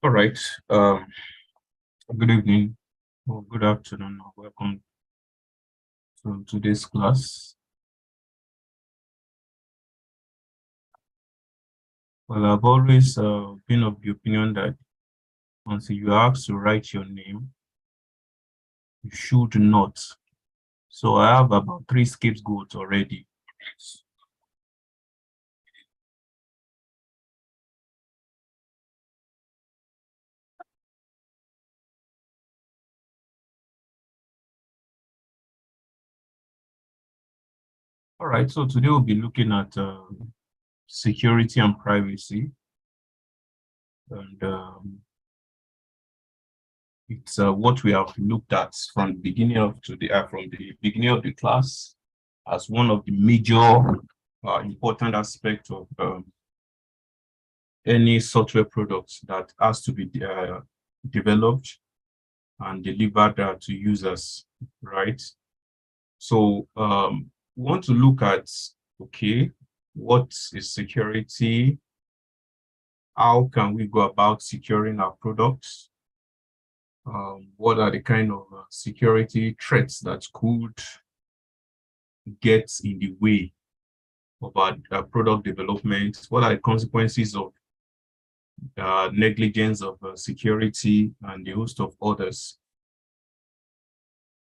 All right. Um, Good evening or good afternoon. Welcome to today's class. Well, I've always been of the opinion that until you are asked to write your name, you should not. So I have about 3 scapegoats already. All right. So today we'll be looking at security and privacy, and it's what we have looked at from the beginning of the class as one of the major important aspects of any software product that has to be developed and delivered to users, right? So we want to look at, okay, what is security? How can we go about securing our products? What are the kind of security threats that could get in the way of our product development? What are the consequences of negligence of security and the host of others?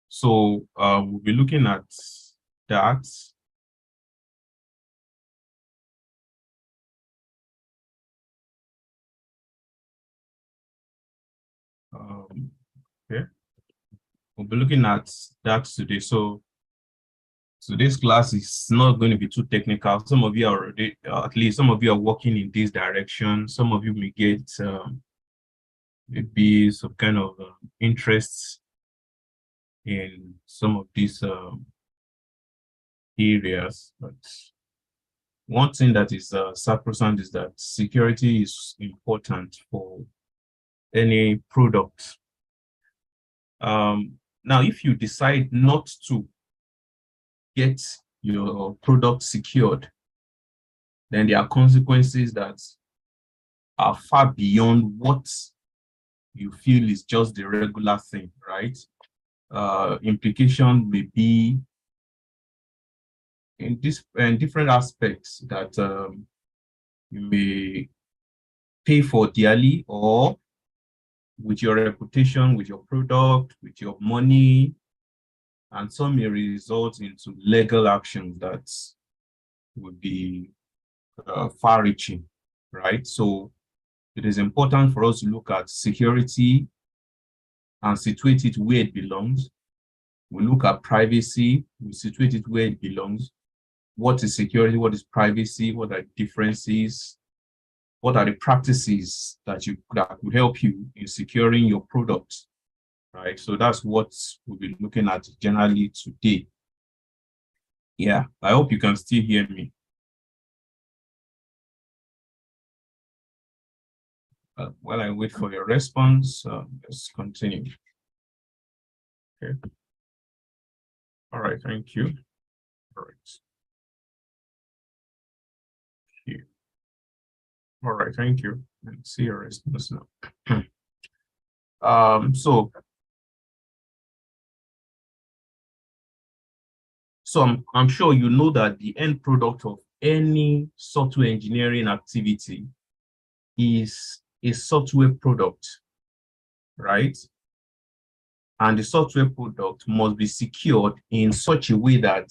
So we'll be looking at that. Okay, we'll be looking at that today. So today's class is not going to be too technical. Some of you are already, at least some of you are working in this direction. Some of you may get maybe some kind of interest in some of these areas. But one thing that is sacrosanct is that security is important for any product. Now, if you decide not to get your product secured, then there are consequences that are far beyond what you feel is just the regular thing, right? Implication may be in different aspects that you may pay for dearly, or with your reputation, with your product, with your money, and some may result into legal actions that would be far-reaching, right? So it is important for us to look at security and situate it where it belongs. We look at privacy, we situate it where it belongs. What is security? What is privacy? What are the differences? What are the practices that could help you in securing your product, right? So that's what we'll be looking at generally today. Yeah, I hope you can still hear me. While I wait for your response, let's continue. Okay. All right, thank you. All right. Here. All right, thank you. Let's see your response now. So I'm sure you know that the end product of any software engineering activity is a software product, right? And the software product must be secured in such a way that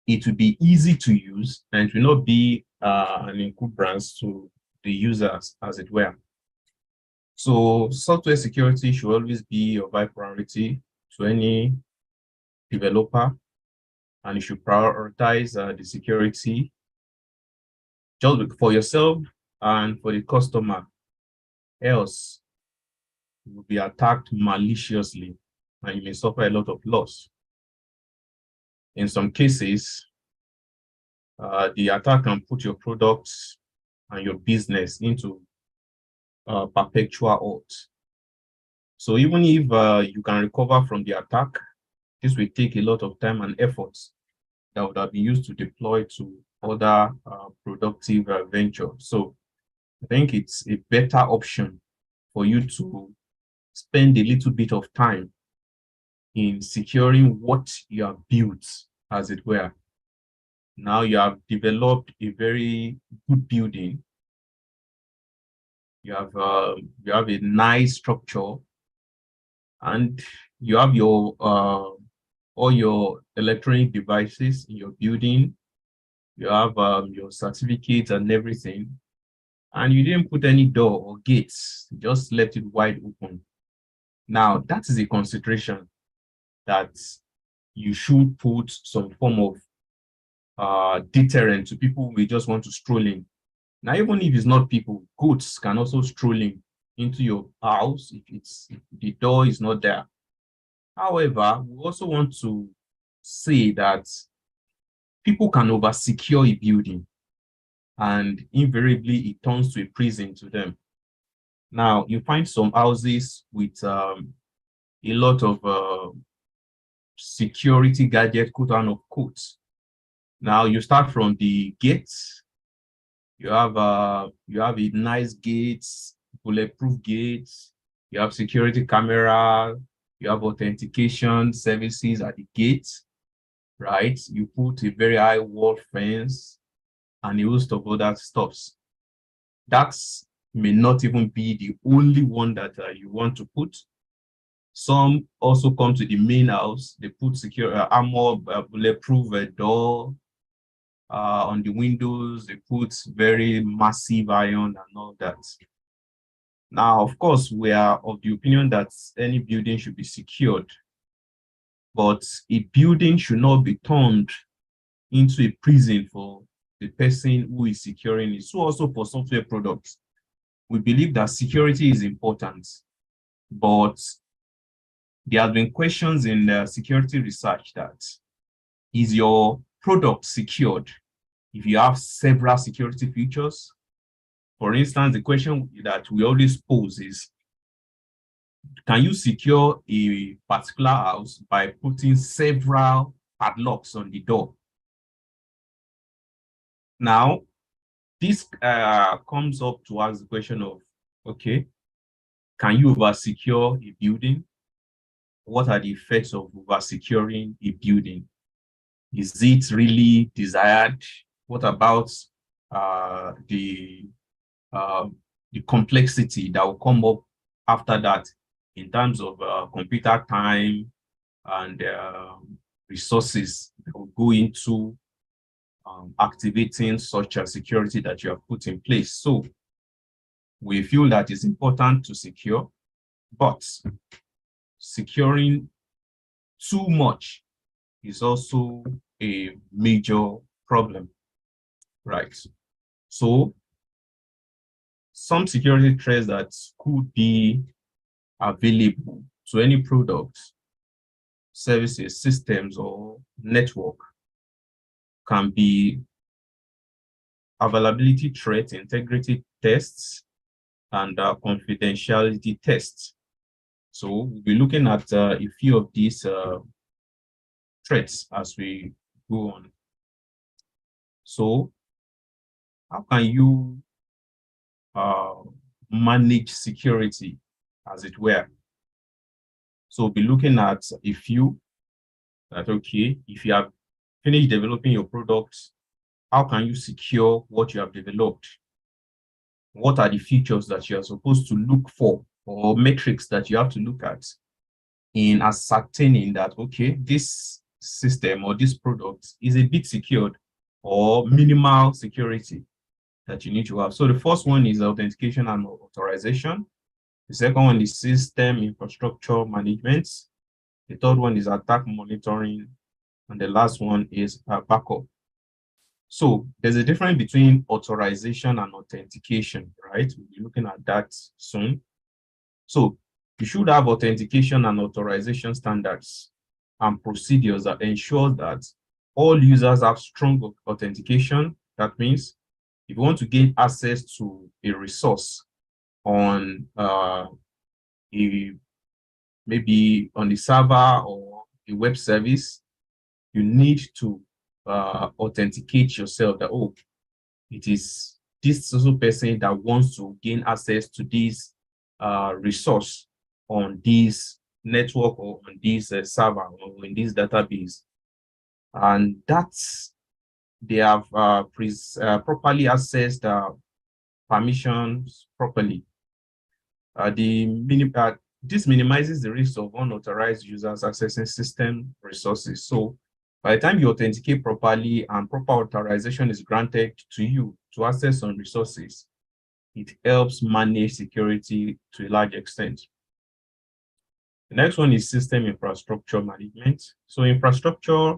it will be easy to use and it will not be an encumbrance to the users, as it were. So software security should always be of high priority to any developer, and you should prioritize the security just for yourself and for the customer. Else, you will be attacked maliciously and you may suffer a lot of loss. In some cases, the attack can put your products and your business into perpetual halt. So even if you can recover from the attack, this will take a lot of time and effort that would have been used to deploy to other productive ventures. So I think it's a better option for you to spend a little bit of time in securing what you have built, as it were. Now you have developed a very good building. You have a nice structure, and you have your all your electronic devices in your building. You have your certificates and everything, and you didn't put any door or gates, just left it wide open. Now that is a consideration that you should put some form of deterrent to people who may just want to stroll in. Now, even if it's not people, goods can also stroll in into your house if the door is not there. However, we also want to say that people can over-secure a building, and invariably it turns to a prison to them. Now, you find some houses with a lot of security gadget, quote unquote. Now, you start from the gates. You have a nice gates, bulletproof gates. You have security camera. You have authentication services at the gate, right? You put a very high wall fence and a host of other stuffs. That may not even be the only one that you want to put. Some also come to the main house. They put secure armor, bulletproof door on the windows. They put very massive iron and all that. Now, of course, we are of the opinion that any building should be secured, but a building should not be turned into a prison for the person who is securing it. So also for software products, we believe that security is important, but there have been questions in security research that, is your product secured if you have several security features? For instance, the question that we always pose is, can you secure a particular house by putting several padlocks on the door? Now, this comes up to ask the question of, okay, can you over-secure a building? What are the effects of over-securing a building? Is it really desired? What about the complexity that will come up after that in terms of computer time and resources that will go into activating such a security that you have put in place? So we feel that it's important to secure, but securing too much is also a major problem, right? So some security threats that could be available to any product, services, systems, or network can be availability threat, integrity tests, and confidentiality tests. So we'll be looking at a few of these threats as we go on. So how can you manage security, as it were? So we'll be looking at a few that, okay, if you have finished developing your products, how can you secure what you have developed? What are the features that you are supposed to look for, or metrics that you have to look at in ascertaining that, okay, this system or this product is a bit secured or minimal security that you need to have? So the first one is authentication and authorization. The second one is system infrastructure management. The third one is attack monitoring. And the last one is backup. So there's a difference between authorization and authentication, right? We'll be looking at that soon. So you should have authentication and authorization standards and procedures that ensure that all users have strong authentication. That means if you want to gain access to a resource on maybe on the server or a web service, you need to authenticate yourself that, oh, it is this social person that wants to gain access to this resource on this network or on this server or in this database. And that's, they have properly accessed permissions properly. This minimizes the risk of unauthorized users accessing system resources. So by the time you authenticate properly and proper authorization is granted to you to access on resources, it helps manage security to a large extent. The next one is system infrastructure management. So infrastructure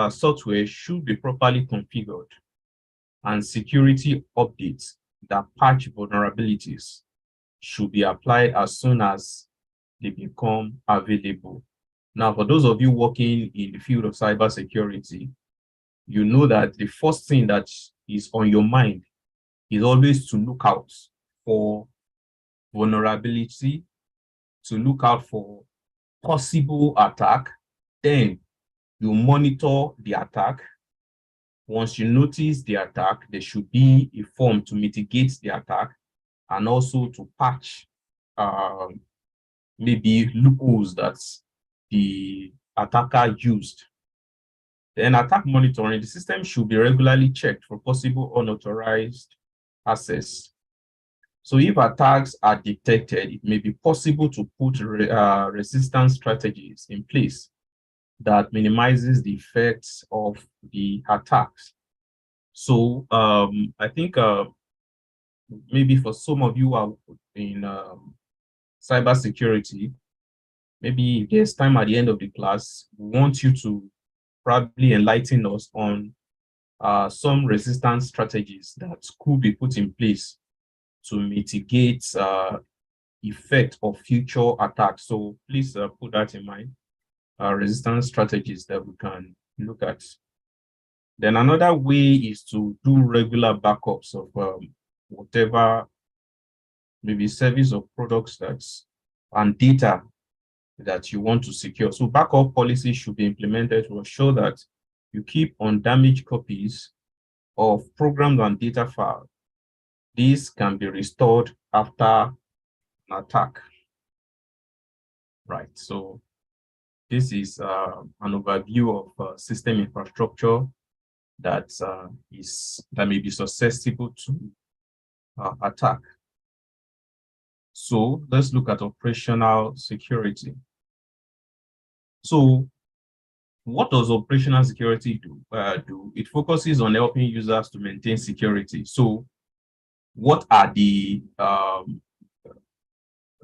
software should be properly configured, and security updates that patch vulnerabilities should be applied as soon as they become available. Now, for those of you working in the field of cybersecurity, you know that the first thing that is on your mind is always to look out for vulnerability, to look out for possible attack. Then you monitor the attack. Once you notice the attack, there should be a form to mitigate the attack and also to patch maybe loopholes that the attacker used. Then attack monitoring, the system should be regularly checked for possible unauthorized access. So if attacks are detected, it may be possible to put resistance strategies in place that minimizes the effects of the attacks. So I think maybe for some of you who are in cybersecurity, maybe if there's time at the end of the class, we want you to probably enlighten us on some resistance strategies that could be put in place to mitigate effect of future attacks. So please put that in mind. Resistance strategies that we can look at. Then another way is to do regular backups of whatever, maybe service or products and data that you want to secure. So backup policies should be implemented to ensure that you keep undamaged copies of programs and data files. These can be restored after an attack. Right, so this is an overview of system infrastructure that may be susceptible to attack. So let's look at operational security. So what does operational security do? It focuses on helping users to maintain security. So what are the I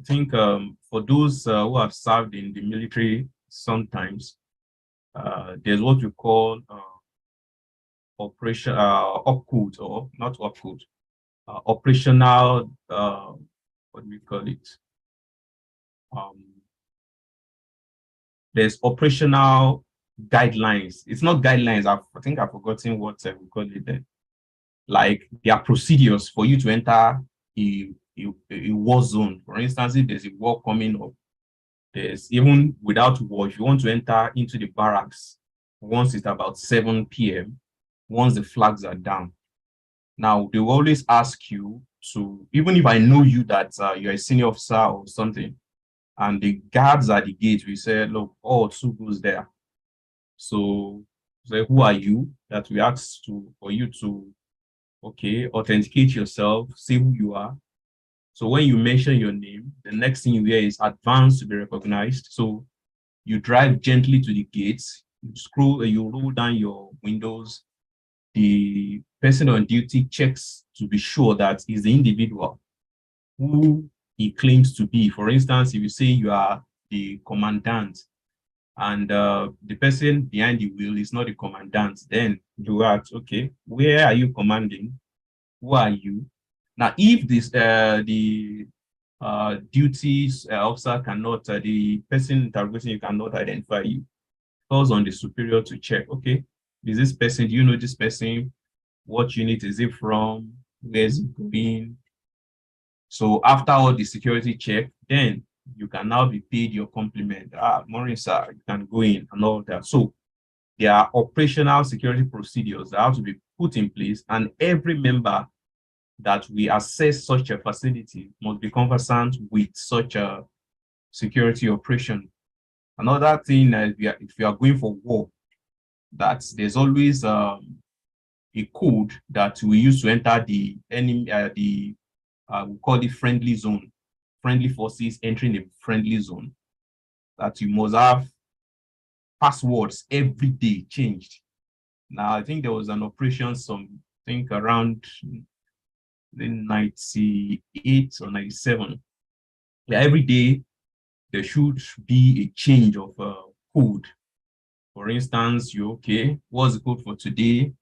think for those who have served in the military, sometimes there's what you call operation opcode, or not opcode, operational what do we call it? There's operational guidelines. It's not guidelines. I think I've forgotten what we call it then. Like there are procedures for you to enter a war zone. For instance, if there's a war coming up, there's, even without war, if you want to enter into the barracks, once it's about 7 p.m., once the flags are down. Now, they will always ask you to, even if I know you that you're a senior officer or something, and the guards at the gate, we say, look, oh, Two goes there. So, who are you? That we ask for you to, okay, authenticate yourself, say who you are. So when you mention your name, the next thing you hear is advance to be recognized. So you drive gently to the gates, you roll down your windows. The person on duty checks to be sure that is the individual who he claims to be. For instance, if you say you are the commandant and the person behind the wheel is not the commandant, then you ask, okay, where are you commanding? Who are you? Now, if this the duties officer cannot, the person interrogating you cannot identify you, calls on the superior to check, okay, is this person, do you know this person? What unit is it from? Where is it going? So after all the security check, then you can now be paid your compliment. Morning, sir, you can go in and all that. So there are operational security procedures that have to be put in place, and every member that we assess such a facility must be conversant with such a security operation. Another thing, if you are going for war, that there's always a code that we use to enter the enemy, we call it friendly zone, friendly forces entering a friendly zone, that you must have passwords every day changed. Now, I think there was an operation I think around the 98 or 97. Yeah, every day there should be a change of code. For instance, what's the code for today?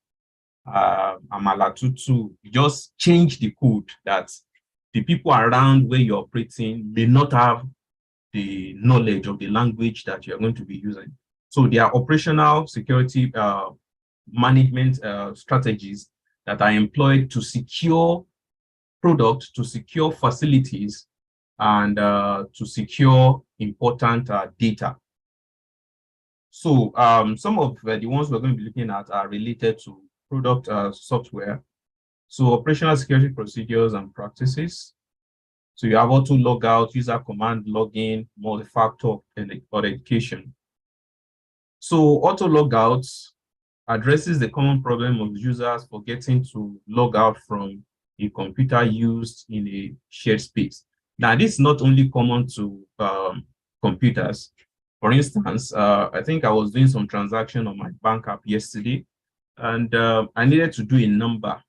Amala Tutu. You just change the code that the people around where you're operating may not have the knowledge of the language that you're going to be using. So there are operational security management strategies that are employed to secure products, to secure facilities, and to secure important data. So some of the ones we're going to be looking at are related to product software. So operational security procedures and practices. So you have auto logout, user command login, multi-factor authentication. So auto logouts addresses the common problem of users forgetting to log out from a computer used in a shared space. Now, this is not only common to computers. For instance, I think I was doing some transaction on my bank app yesterday, and I needed to do a number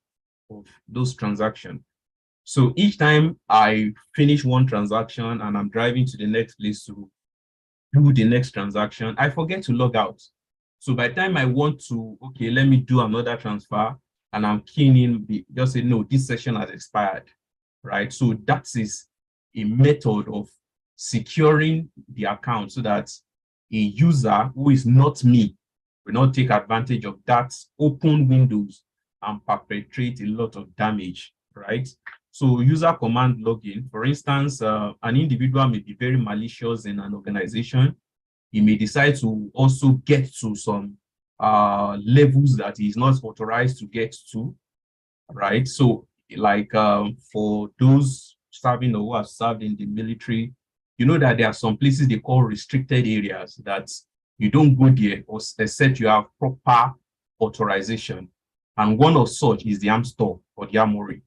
of those transactions. So each time I finish one transaction and I'm driving to the next place to do the next transaction, I forget to log out. So by the time I want to, okay, let me do another transfer, and I'm keying in, just say, no, this session has expired, right? So that is a method of securing the account so that a user who is not me will not take advantage of that open windows and perpetrate a lot of damage, right? So user command login, for instance, an individual may be very malicious in an organization. He may decide to also get to some levels that he's not authorized to get to, right? So like for those serving or who have served in the military, you know that there are some places they call restricted areas that you don't go there except you have proper authorization. And one of such is the arms store or the armory.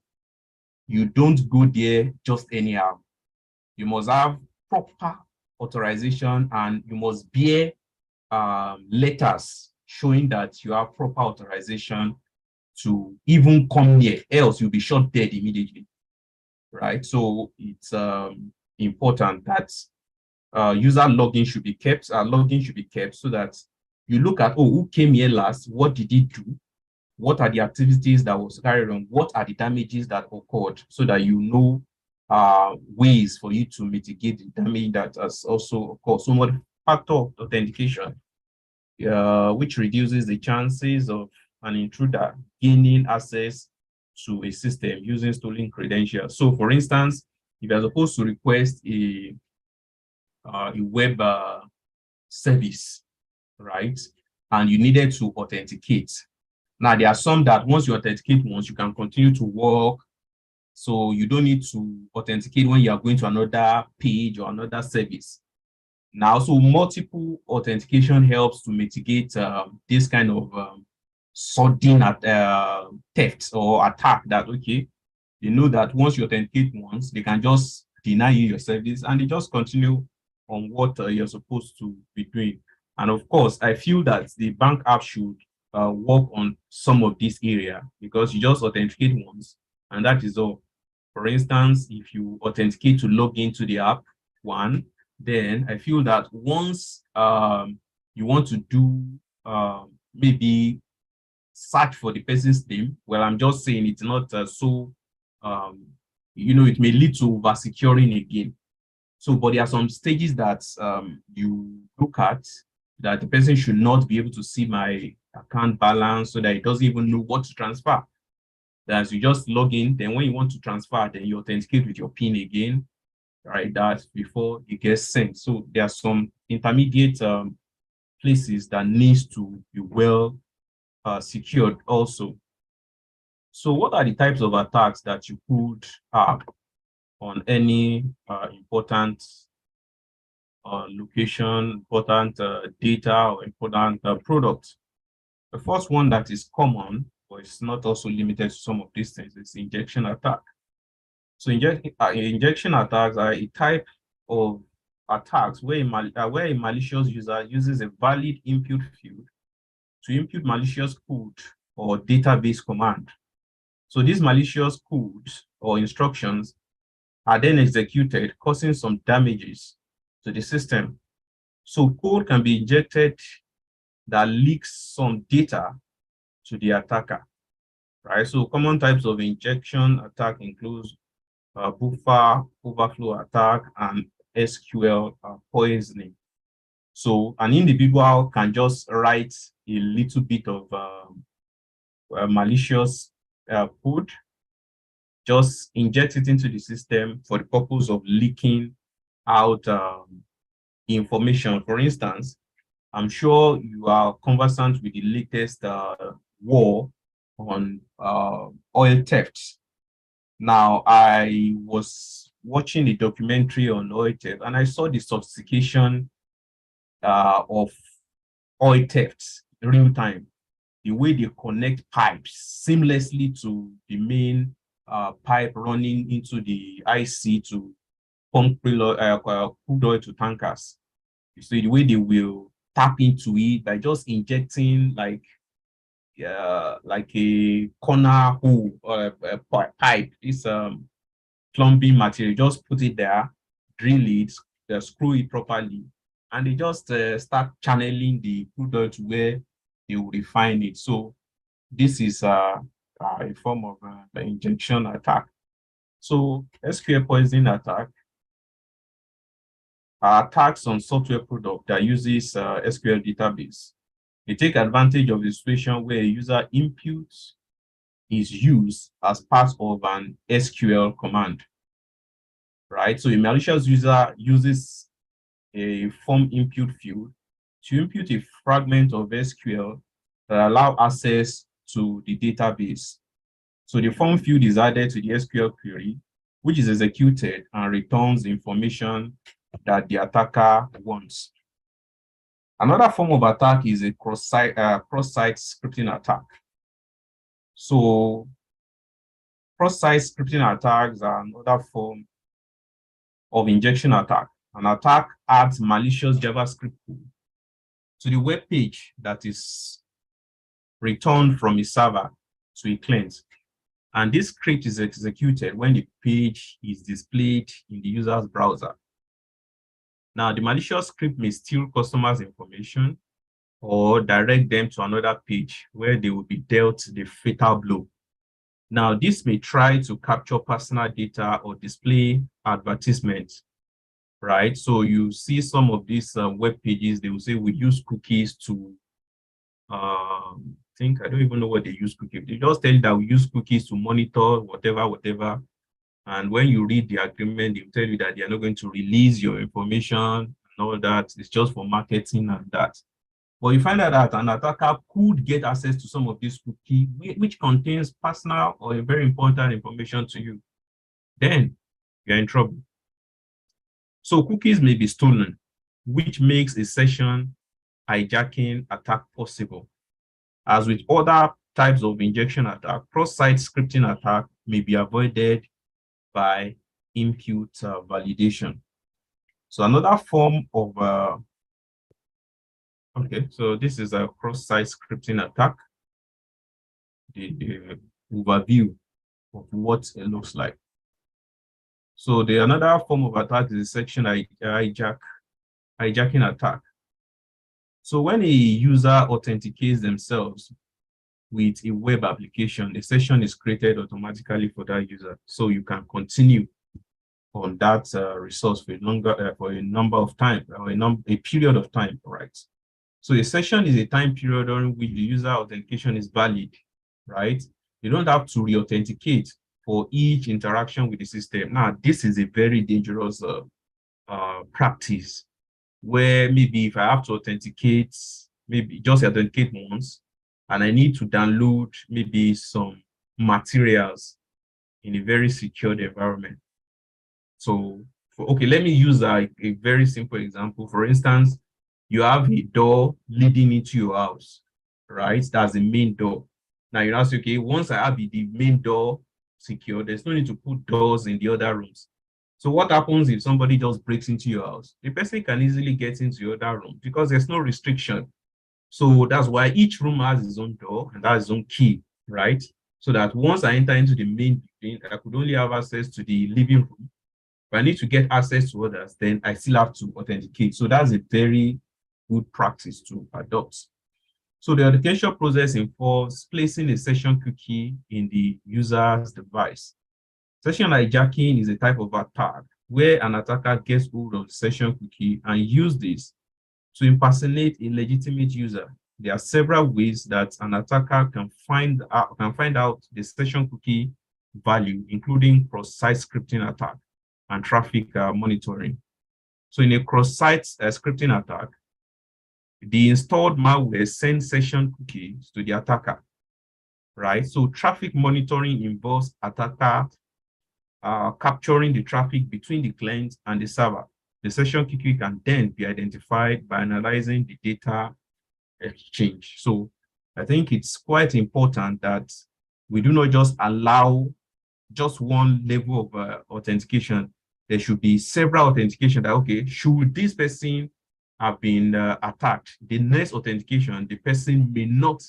You don't go there just anyhow. You must have proper authorization, and you must bear letters showing that you have proper authorization to even come here, else you'll be shot dead immediately, right? So it's important that user login should be kept, so that you look at, oh, who came here last? What did he do? What are the activities that was carried on? What are the damages that occurred, so that you know ways for you to mitigate the damage that has also occurred. So multi-factor authentication, which reduces the chances of an intruder gaining access to a system using stolen credentials. So for instance, if you're supposed to request a web service, right, and you needed to authenticate. Now, there are some that once you authenticate once, you can continue to work. So you don't need to authenticate when you are going to another page or another service. Now, so multiple authentication helps to mitigate this kind of sudden theft or attack that, okay, you know that once you authenticate once, they can just deny you your service and they just continue on what you're supposed to be doing. And of course, I feel that the bank app should work on some of this area, because you just authenticate once and that is all. For instance, if you authenticate to log into the app, then I feel that once you want to do maybe search for the person's name, well, I'm just saying it's not so, it may lead to over securing again. So, but there are some stages that you look at that the person should not be able to see my account balance, so that it doesn't even know what to transfer. As you just log in, then when you want to transfer, then you authenticate with your PIN again, right? That's before it gets sent. So there are some intermediate places that needs to be well secured also. So what are the types of attacks that you could have on any important location, important data, or important product? The first one that is common, but it's not also limited to some of these things, is injection attack. So injection attacks are a type of attacks where a malicious user uses a valid input field to input malicious code or database command. So these malicious codes or instructions are then executed, causing some damages to the system. So code can be injected that leaks some data to the attacker, right? So common types of injection attack includes buffer overflow attack and SQL poisoning. So an individual can just write a little bit of malicious code, just inject it into the system for the purpose of leaking out information. For instance, I'm sure you are conversant with the latest war on oil theft. Now, I was watching a documentary on oil theft, and I saw the sophistication of oil theft in real time. The way they connect pipes seamlessly to the main pipe running into the IC to pump crude oil to tankers. So the way they will tap into it by just injecting like a corner hole or a pipe, this plumbing material, just put it there, drill it, screw it properly, and they just start channeling the crude oil to where they will refine it. So this is a form of injection attack. So SQL poisoning attack are attacks on software product that uses SQL database. They take advantage of the situation where a user input is used as part of an SQL command, right? So a malicious user uses a form input field to input a fragment of SQL that allow access to the database. So the form field is added to the SQL query, which is executed and returns the information that the attacker wants. Another form of attack is a cross-site scripting attack. So cross-site scripting attacks are another form of injection attack. An attack adds malicious JavaScript code to the web page that is returned from a server to a client. And this script is executed when the page is displayed in the user's browser. Now, the malicious script may steal customers' information or direct them to another page where they will be dealt the fatal blow. Now, this may try to capture personal data or display advertisements, right? So you see some of these web pages, they will say we use cookies to, I don't even know what they use cookies. They just tell you that we use cookies to monitor whatever. And when you read the agreement, they will tell you that they are not going to release your information and all that. It's just for marketing and that. But you find out that an attacker could get access to some of these cookies, which contains personal or very important information to you. Then you're in trouble. So cookies may be stolen, which makes a session hijacking attack possible. As with other types of injection attack, cross-site scripting attack may be avoided by input validation. So another form of okay, so this is a cross-site scripting attack. The overview of what it looks like. So the another form of attack is a section hijacking attack. So when a user authenticates themselves with a web application, a session is created automatically for that user. So you can continue on that resource for a number of time or a period of time, right? So a session is a time period during which the user authentication is valid, right? You don't have to re-authenticate for each interaction with the system. Now, this is a very dangerous practice where maybe if I have to authenticate, maybe just authenticate once, and I need to download maybe some materials in a very secured environment. So, okay, let me use a very simple example. For instance, you have a door leading into your house, right? That's the main door. Now you ask, okay, once I have the main door secure, there's no need to put doors in the other rooms. So what happens if somebody just breaks into your house? The person can easily get into your other room because there's no restriction. So that's why each room has its own door and has its own key, right? So that once I enter into the main building, I could only have access to the living room. If I need to get access to others, then I still have to authenticate. So that's a very good practice to adopt. So the authentication process involves placing a session cookie in the user's device. Session hijacking is a type of attack where an attacker gets hold of the session cookie and uses this to impersonate a legitimate user. There are several ways that an attacker can find out the session cookie value, including cross-site scripting attack and traffic monitoring. So in a cross-site scripting attack, the installed malware sends session cookies to the attacker, right? So traffic monitoring involves attacker capturing the traffic between the client and the server. The session cookie can then be identified by analyzing the data exchange. So I think it's quite important that we do not just allow just one level of authentication. There should be several authentication that, okay, should this person have been attacked, the next authentication, the person may not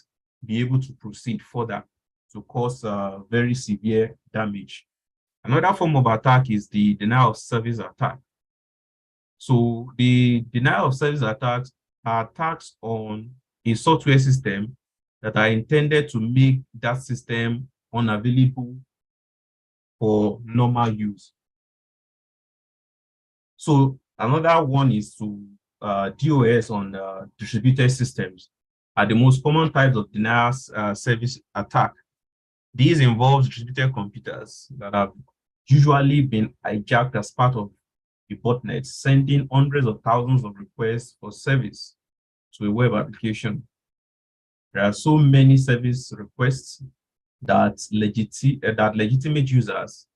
be able to proceed further to cause very severe damage. Another form of attack is the denial of service attack. So the denial of service attacks are attacks on a software system that are intended to make that system unavailable for normal use. So another one is to DOS on distributed systems are the most common types of denial service attack. These involve distributed computers that have usually been hijacked as part of the botnet, sending hundreds of thousands of requests for service to a web application. There are so many service requests that legitimate users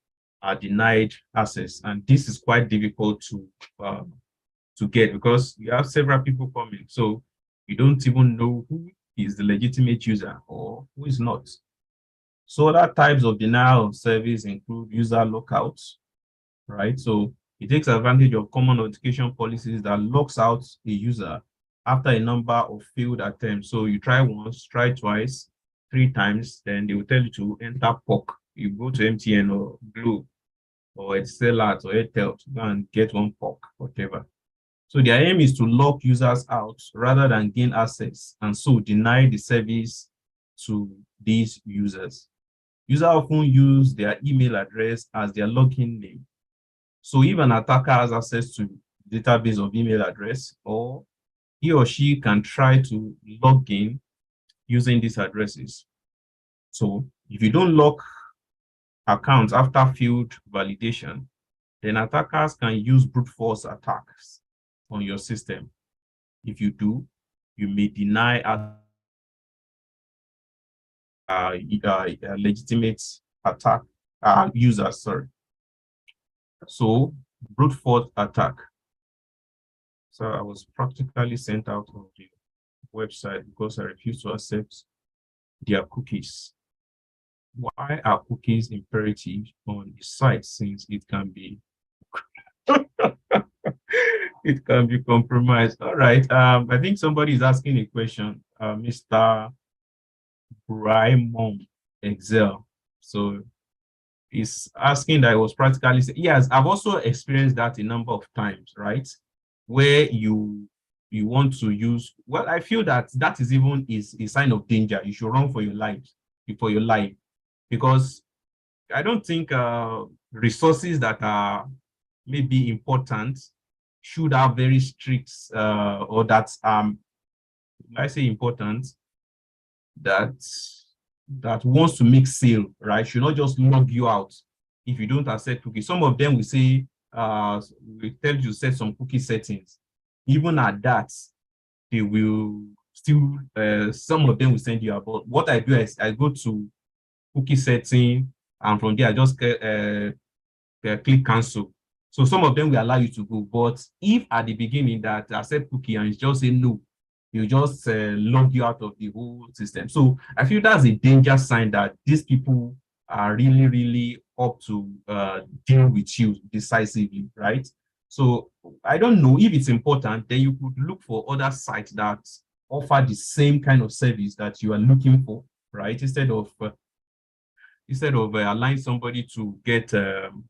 are denied access, and this is quite difficult to get because you have several people coming, so you don't even know who is the legitimate user or who is not. So other types of denial of service include user lockouts, right? So it takes advantage of common authentication policies that locks out a user after a number of failed attempts. So you try once, try twice, 3 times, then they will tell you to enter POC. You go to MTN or Glo or Etisalat or Airtel to go and get one POC, whatever. So their aim is to lock users out rather than gain access, and so deny the service to these users. Users often use their email address as their login name. So if an attacker has access to the database of email address, or he or she can try to log in using these addresses. So if you don't lock accounts after field validation, then attackers can use brute force attacks on your system. If you do, you may deny a legitimate attack users, sorry. So brute force attack. So I was practically sent out of the website because I refused to accept their cookies. Why are cookies imperative on the site, since it can be it can be compromised? All right. I think somebody is asking a question. Mr. Raymond Excel. So he's asking that I was practically, yes, I've also experienced that a number of times, right? Where you want to use, well, I feel that that is even is a sign of danger. You should run for your life, because I don't think resources that are maybe important should have very strict or that I say important, that wants to make sale, right? Should not just log you out if you don't accept cookies. Some of them will say, we tell you to set some cookie settings. Even at that, they will still, some of them will send you about. What I do is I go to cookie setting, and from there, just click cancel. So some of them will allow you to go. But if at the beginning that accept cookie and it's just say no, you just log you out of the whole system. So I feel that's a danger sign that these people are really, really up to deal with you decisively, right? So I don't know if it's important, then you could look for other sites that offer the same kind of service that you are looking for, right? Instead of allowing somebody to get on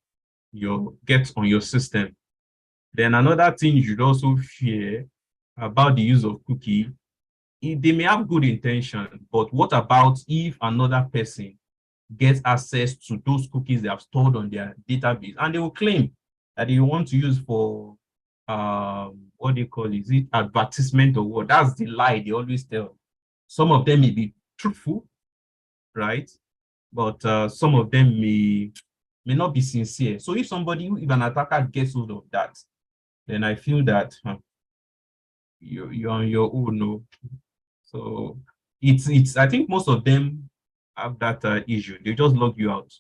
your system. Then another thing you should also fear about the use of cookie, they may have good intention, but what about if another person gets access to those cookies they have stored on their database and they will claim that they want to use for what they call, is it advertisement or what? That's the lie they always tell. Some of them may be truthful, right? But some of them may not be sincere. So if an attacker gets hold of that, then I feel that you're on your own. No. So it's I think most of them have that issue. They just log you out.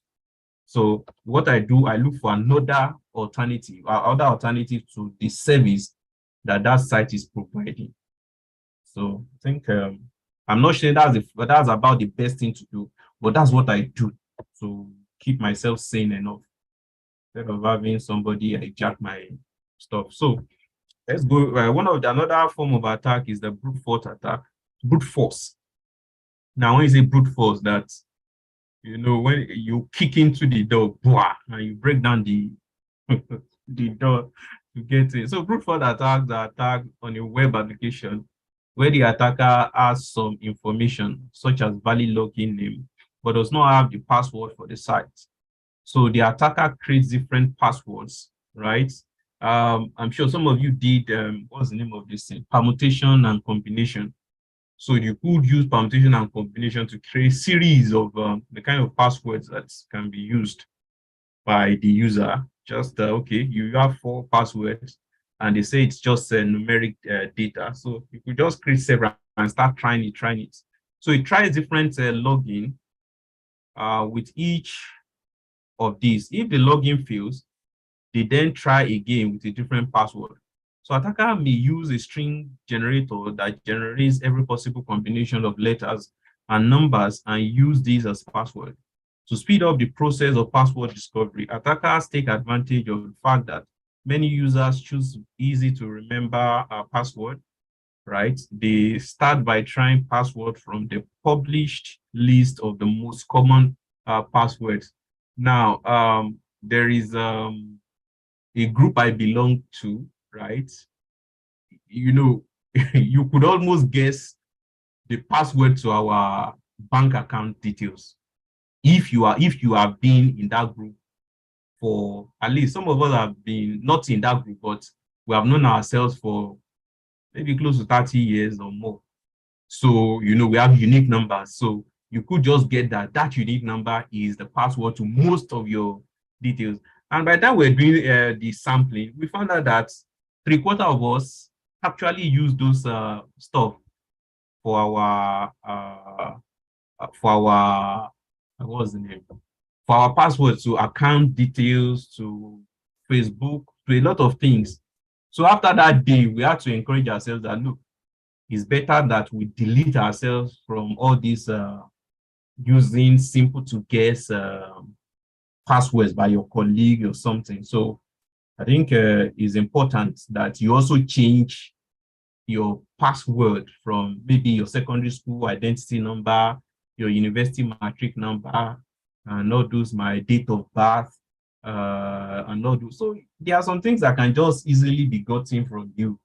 So what I do, I look for another alternative, other alternative to the service that site is providing. So I think I'm not sure that's about the best thing to do, but that's what I do to keep myself sane enough instead of having somebody hijack my stuff. So let's go. Another form of attack is the brute force attack. Brute force. Now, when you say brute force, that when you kick into the door, blah, and you break down the the door to get it. So brute force attacks are attack on a web application where the attacker has some information such as valid login name, but does not have the password for the site. So the attacker creates different passwords, right? I'm sure some of you did, what's the name of this thing? Permutation and combination. So you could use permutation and combination to create series of the kind of passwords that can be used by the user. Just, okay, you have 4 passwords and they say it's just numeric data. So you could just create several and start trying it. So it tries different login with each of these. If the login fails, they then try again with a different password. So attacker may use a string generator that generates every possible combination of letters and numbers and use these as password. To speed up the process of password discovery, attackers take advantage of the fact that many users choose easy to remember password, right? They start by trying password from the published list of the most common passwords. Now, there is a group I belong to, right? You could almost guess the password to our bank account details if you have been in that group for, at least some of us have been not in that group, but we have known ourselves for maybe close to 30 years or more. So we have unique numbers. So you could just get that unique number is the password to most of your details. And by the time we're doing the sampling, we found out that 3/4 of us actually use those stuff for our what's the name? For our passwords, to account details, to Facebook, to a lot of things. So after that day, we had to encourage ourselves that look, it's better that we delete ourselves from all these using simple to guess passwords by your colleague or something. So I think it's important that you also change your password from maybe your secondary school identity number, your university matric number, and all those, my date of birth, and all those. So there are some things that can just easily be gotten from you,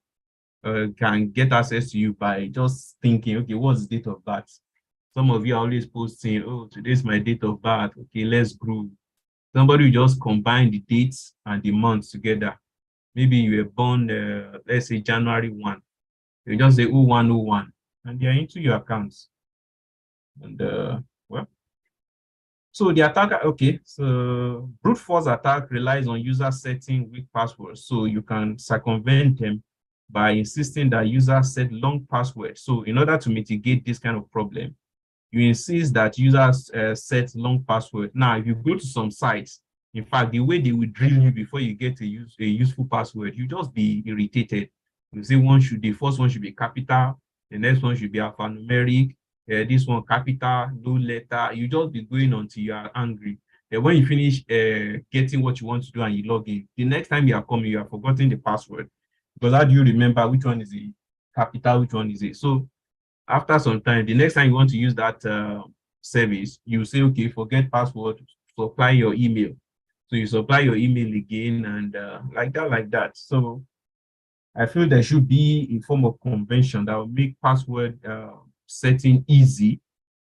can get access to you by just thinking, okay, what's the date of birth? Some of you are always posting, oh, today's my date of birth. Okay, let's groove. Somebody will just combine the dates and the months together. Maybe you were born, let's say January 1. You just say 0101, and they're into your accounts. And well, so the attacker, okay, so brute force attack relies on user setting weak passwords. So you can circumvent them by insisting that users set long passwords. So in order to mitigate this kind of problem, you insist that users set long password. Now, if you go to some sites, in fact, the way they will drill you before you get a useful password, you just be irritated. You say the first one should be capital, the next one should be alphanumeric, this one capital, no letter. You just be going until you are angry. And when you finish getting what you want to do and you log in, the next time you are coming, you have forgotten the password. Because how do you remember which one is the capital, which one is it? So after some time, the next time you want to use that service, you say, okay, forget password, supply your email. So you supply your email again and like that. So I feel there should be a form of convention that will make password setting easy,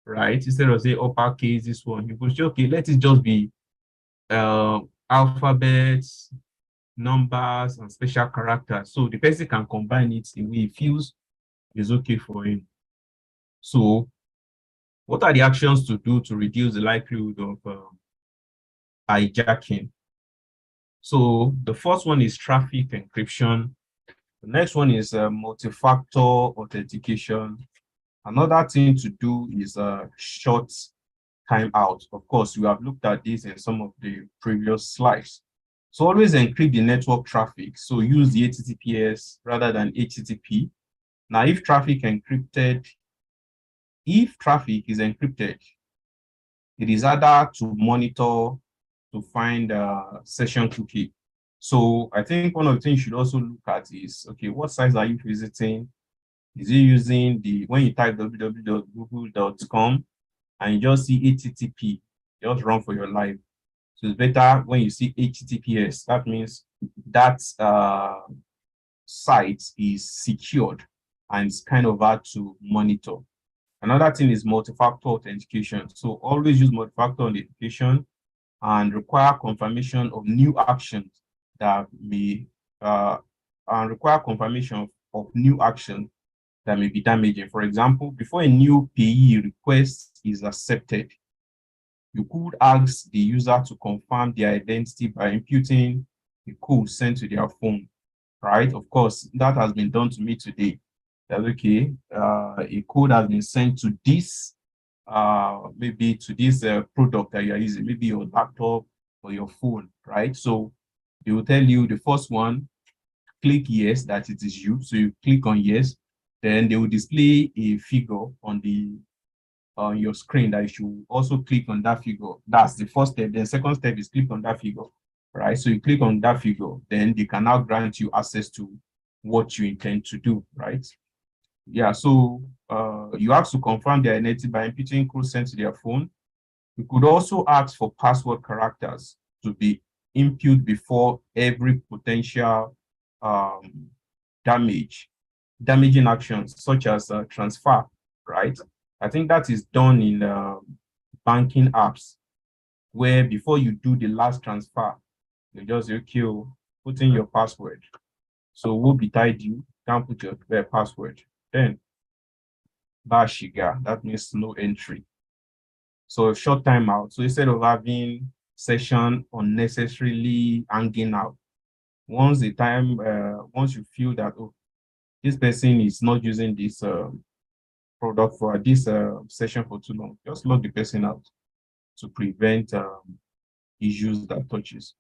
right? Instead of say uppercase, this one, you could say, okay, let it just be alphabets, numbers, and special characters. So the person can combine it in way he feels is okay for him. So what are the actions to do to reduce the likelihood of hijacking? So the first one is traffic encryption. The next one is multi-factor authentication. Another thing to do is short timeout. Of course, we have looked at this in some of the previous slides. So always encrypt the network traffic. So use the HTTPS rather than HTTP. Now, if traffic is encrypted, it is harder to monitor to find a session cookie. So I think one of the things you should also look at is, okay, what sites are you visiting? Is it using when you type www.google.com and you just see HTTP, just run for your life. So it's better when you see HTTPS. That means that site is secured and it's kind of hard to monitor. Another thing is multi-factor authentication. So always use multi-factor authentication and require confirmation of new actions that may be damaging. For example, before a new payee request is accepted, you could ask the user to confirm their identity by imputing a code sent to their phone, right? Of course, that has been done to me today. That's okay. A code has been sent to this, maybe to this product that you are using, maybe your laptop or your phone, right? So they will tell you the first one, click yes, that it is you. So you click on yes, then they will display a figure on your screen that you should also click on that figure. That's the first step. Then second step is click on that figure, right? So you click on that figure, then they can now grant you access to what you intend to do, right? Yeah, so you ask to confirm their identity by imputing code sent to their phone. You could also ask for password characters to be input before every potential damaging actions, such as transfer, right? I think that is done in banking apps, where before you do the last transfer, you just put in your password. So we'll be tied you, can't put your password. Then Bashiga, that means no entry. So short timeout. So instead of having session unnecessarily hanging out, once you feel that, oh, this person is not using this product for this session for too long, just log the person out to prevent issues that touches.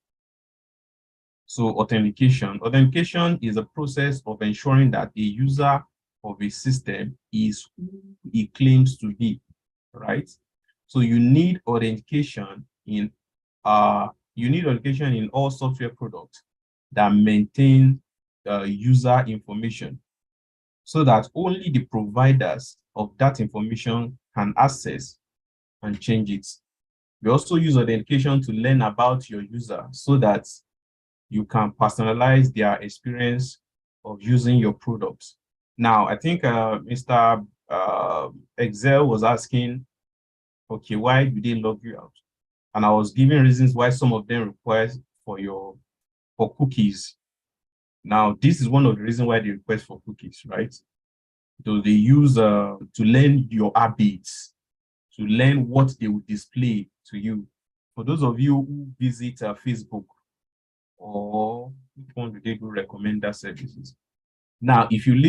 So authentication. Authentication is a process of ensuring that a user of a system is who he claims to be, right? So you need authentication in all software products that maintain user information, so that only the providers of that information can access and change it. We also use authentication to learn about your user so that you can personalize their experience of using your products. Now, I think Mr. Excel was asking, okay, why do they log you out? And I was giving reasons why some of them require for cookies. Now, this is one of the reasons why they request for cookies, right? So they use to learn your habits, to learn what they will display to you. For those of you who visit Facebook, or which one do they do recommender services? Now, if you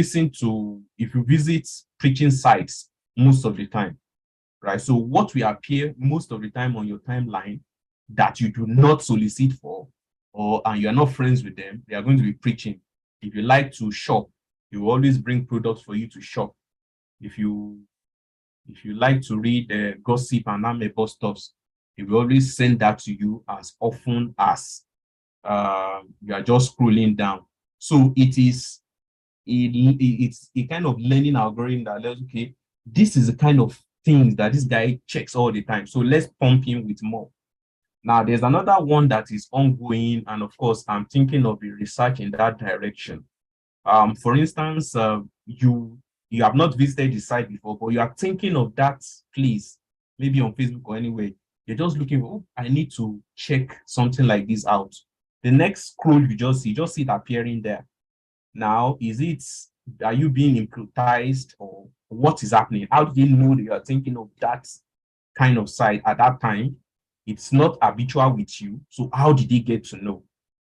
visit preaching sites most of the time, right? So what will appear most of the time on your timeline that you do not solicit for, and you're not friends with them, they are going to be preaching. If you like to shop, you will always bring products for you to shop. If you like to read gossip and amebo stuffs, it will always send that to you as often as you are just scrolling down. So it's a kind of learning algorithm that lets, okay, this is the kind of things that this guy checks all the time. So let's pump him with more. Now, there's another one that is ongoing, and of course, I'm thinking of the research in that direction. For instance, you have not visited the site before, but you are thinking of that place, maybe on Facebook or anywhere. You're just looking for, oh, I need to check something like this out. The next scroll you just see it appearing there. Now, are you being hypnotized, or what is happening? How do they know that you are thinking of that kind of site at that time? It's not habitual with you. So how did they get to know?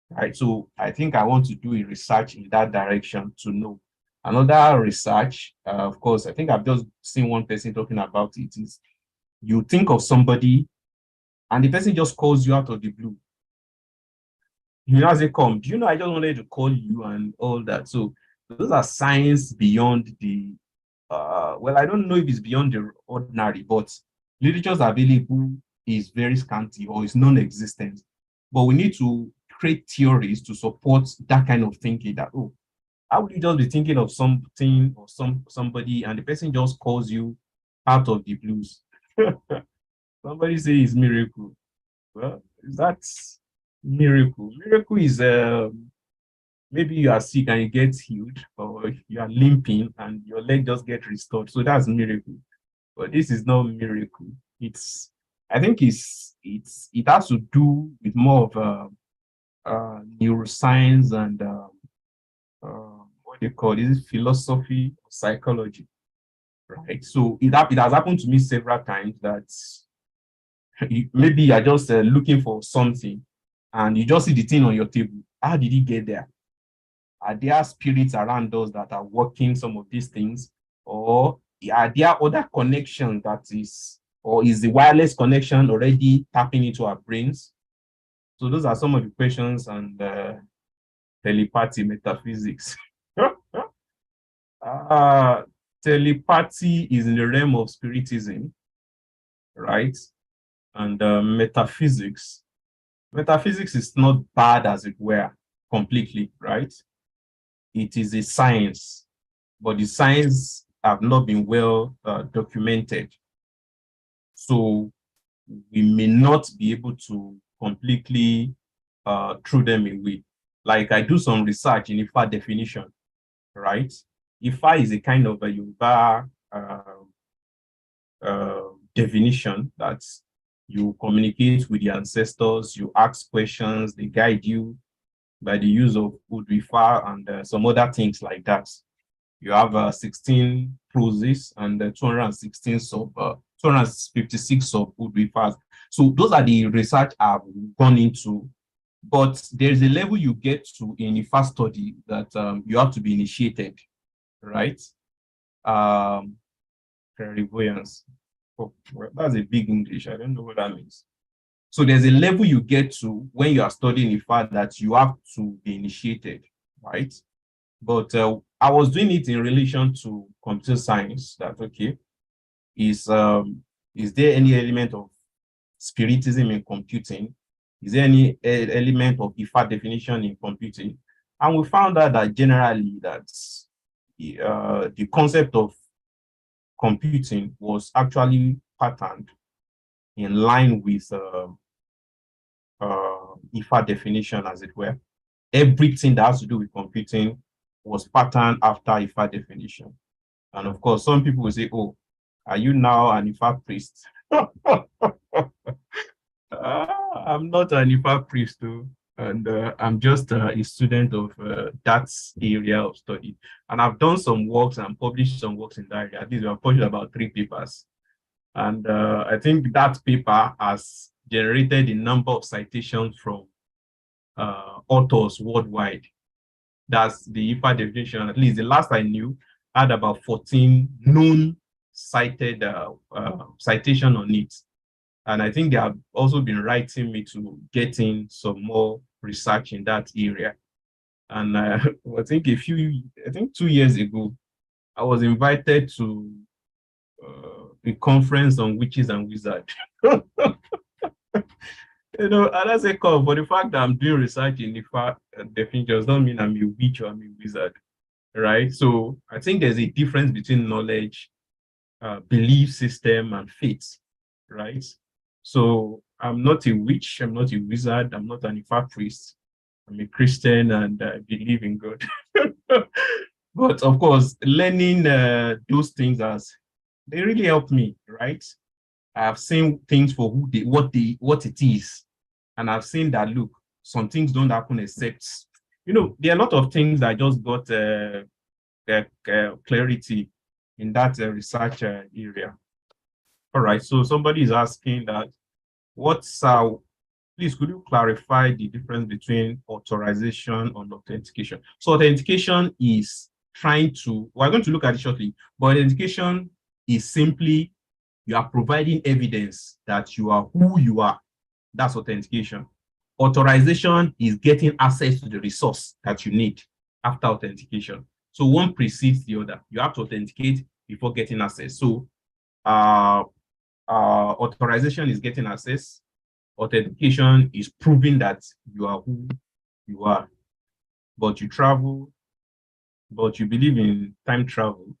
Right. So I think I want to do a research in that direction to know. Another research, of course, I think I've just seen one person talking about it, is you think of somebody and the person just calls you out of the blue. You know, as they come, do you know, I just wanted to call you and all that. So those are signs beyond the, well, I don't know if it's beyond the ordinary, but literature's available is very scanty or is non-existent. But we need to create theories to support that kind of thinking that, oh, how would you just be thinking of something or somebody and the person just calls you out of the blues? Somebody say it's miracle. Well, that's miracle. Miracle is maybe you are sick and you get healed, or you are limping and your leg just get restored. So that's miracle. But this is not miracle. I think it has to do with more of neuroscience and what they call it, philosophy, psychology, right? So it has happened to me several times that maybe you're just looking for something and you just see the thing on your table. How did it get there? Are there spirits around us that are working some of these things? Or are there other connections or is the wireless connection already tapping into our brains? So those are some of the questions and telepathy, metaphysics. Telepathy is in the realm of spiritism, right? And metaphysics. Metaphysics is not bad, as it were, completely, right? It is a science, but the science have not been well documented. So we may not be able to completely throw them away. Like I do some research in Ifa definition, right? Ifa is a kind of a Yoruba definition that you communicate with the ancestors, you ask questions, they guide you by the use of Udrifa and some other things like that. You have 16 proses and 256 sub Udrifas. So those are the research I've gone into. But there's a level you get to in the first study that you have to be initiated, right? Clairvoyance. Oh, well, that's a big English. I don't know what that means. So there's a level you get to when you are studying IFA that you have to be initiated, right? But I was doing it in relation to computer science. That okay, is there any element of spiritism in computing? Is there any element of IFA definition in computing? And we found out that generally that's the concept of computing was actually patterned in line with IFA definition, as it were. Everything that has to do with computing was patterned after IFA definition. And of course, some people will say, oh, are you now an IFA priest? I'm not an IFA priest, though. And I'm just a student of that area of study. And I've done some works and published some works in that area. At least I've published about 3 papers. And I think that paper has generated a number of citations from authors worldwide. That's the IFA definition. At least the last I knew had about 14 known cited citation on it. And I think they have also been writing me to get in some more research in that area. And I think 2 years ago, I was invited to a conference on witches and wizards. And as a call, for the fact that I'm doing research in the definition does not mean I'm a witch or I'm a wizard, right? So I think there's a difference between knowledge, belief system, and faith, right? So I'm not a witch, I'm not a wizard, I'm not an Ifa priest. I'm a Christian and I believe in God. But of course, learning those things they really help me, right? I've seen things for what it is. And I've seen that, look, some things don't happen except, there are a lot of things that just got clarity in that research area. All right, so somebody is asking that, please, could you clarify the difference between authorization and authentication? So authentication is we're going to look at it shortly, but authentication is simply, you are providing evidence that you are who you are. That's authentication. Authorization is getting access to the resource that you need after authentication. So one precedes the other. You have to authenticate before getting access. So authorization is getting access. Authentication is proving that you are who you are. But you travel, but you believe in time travel.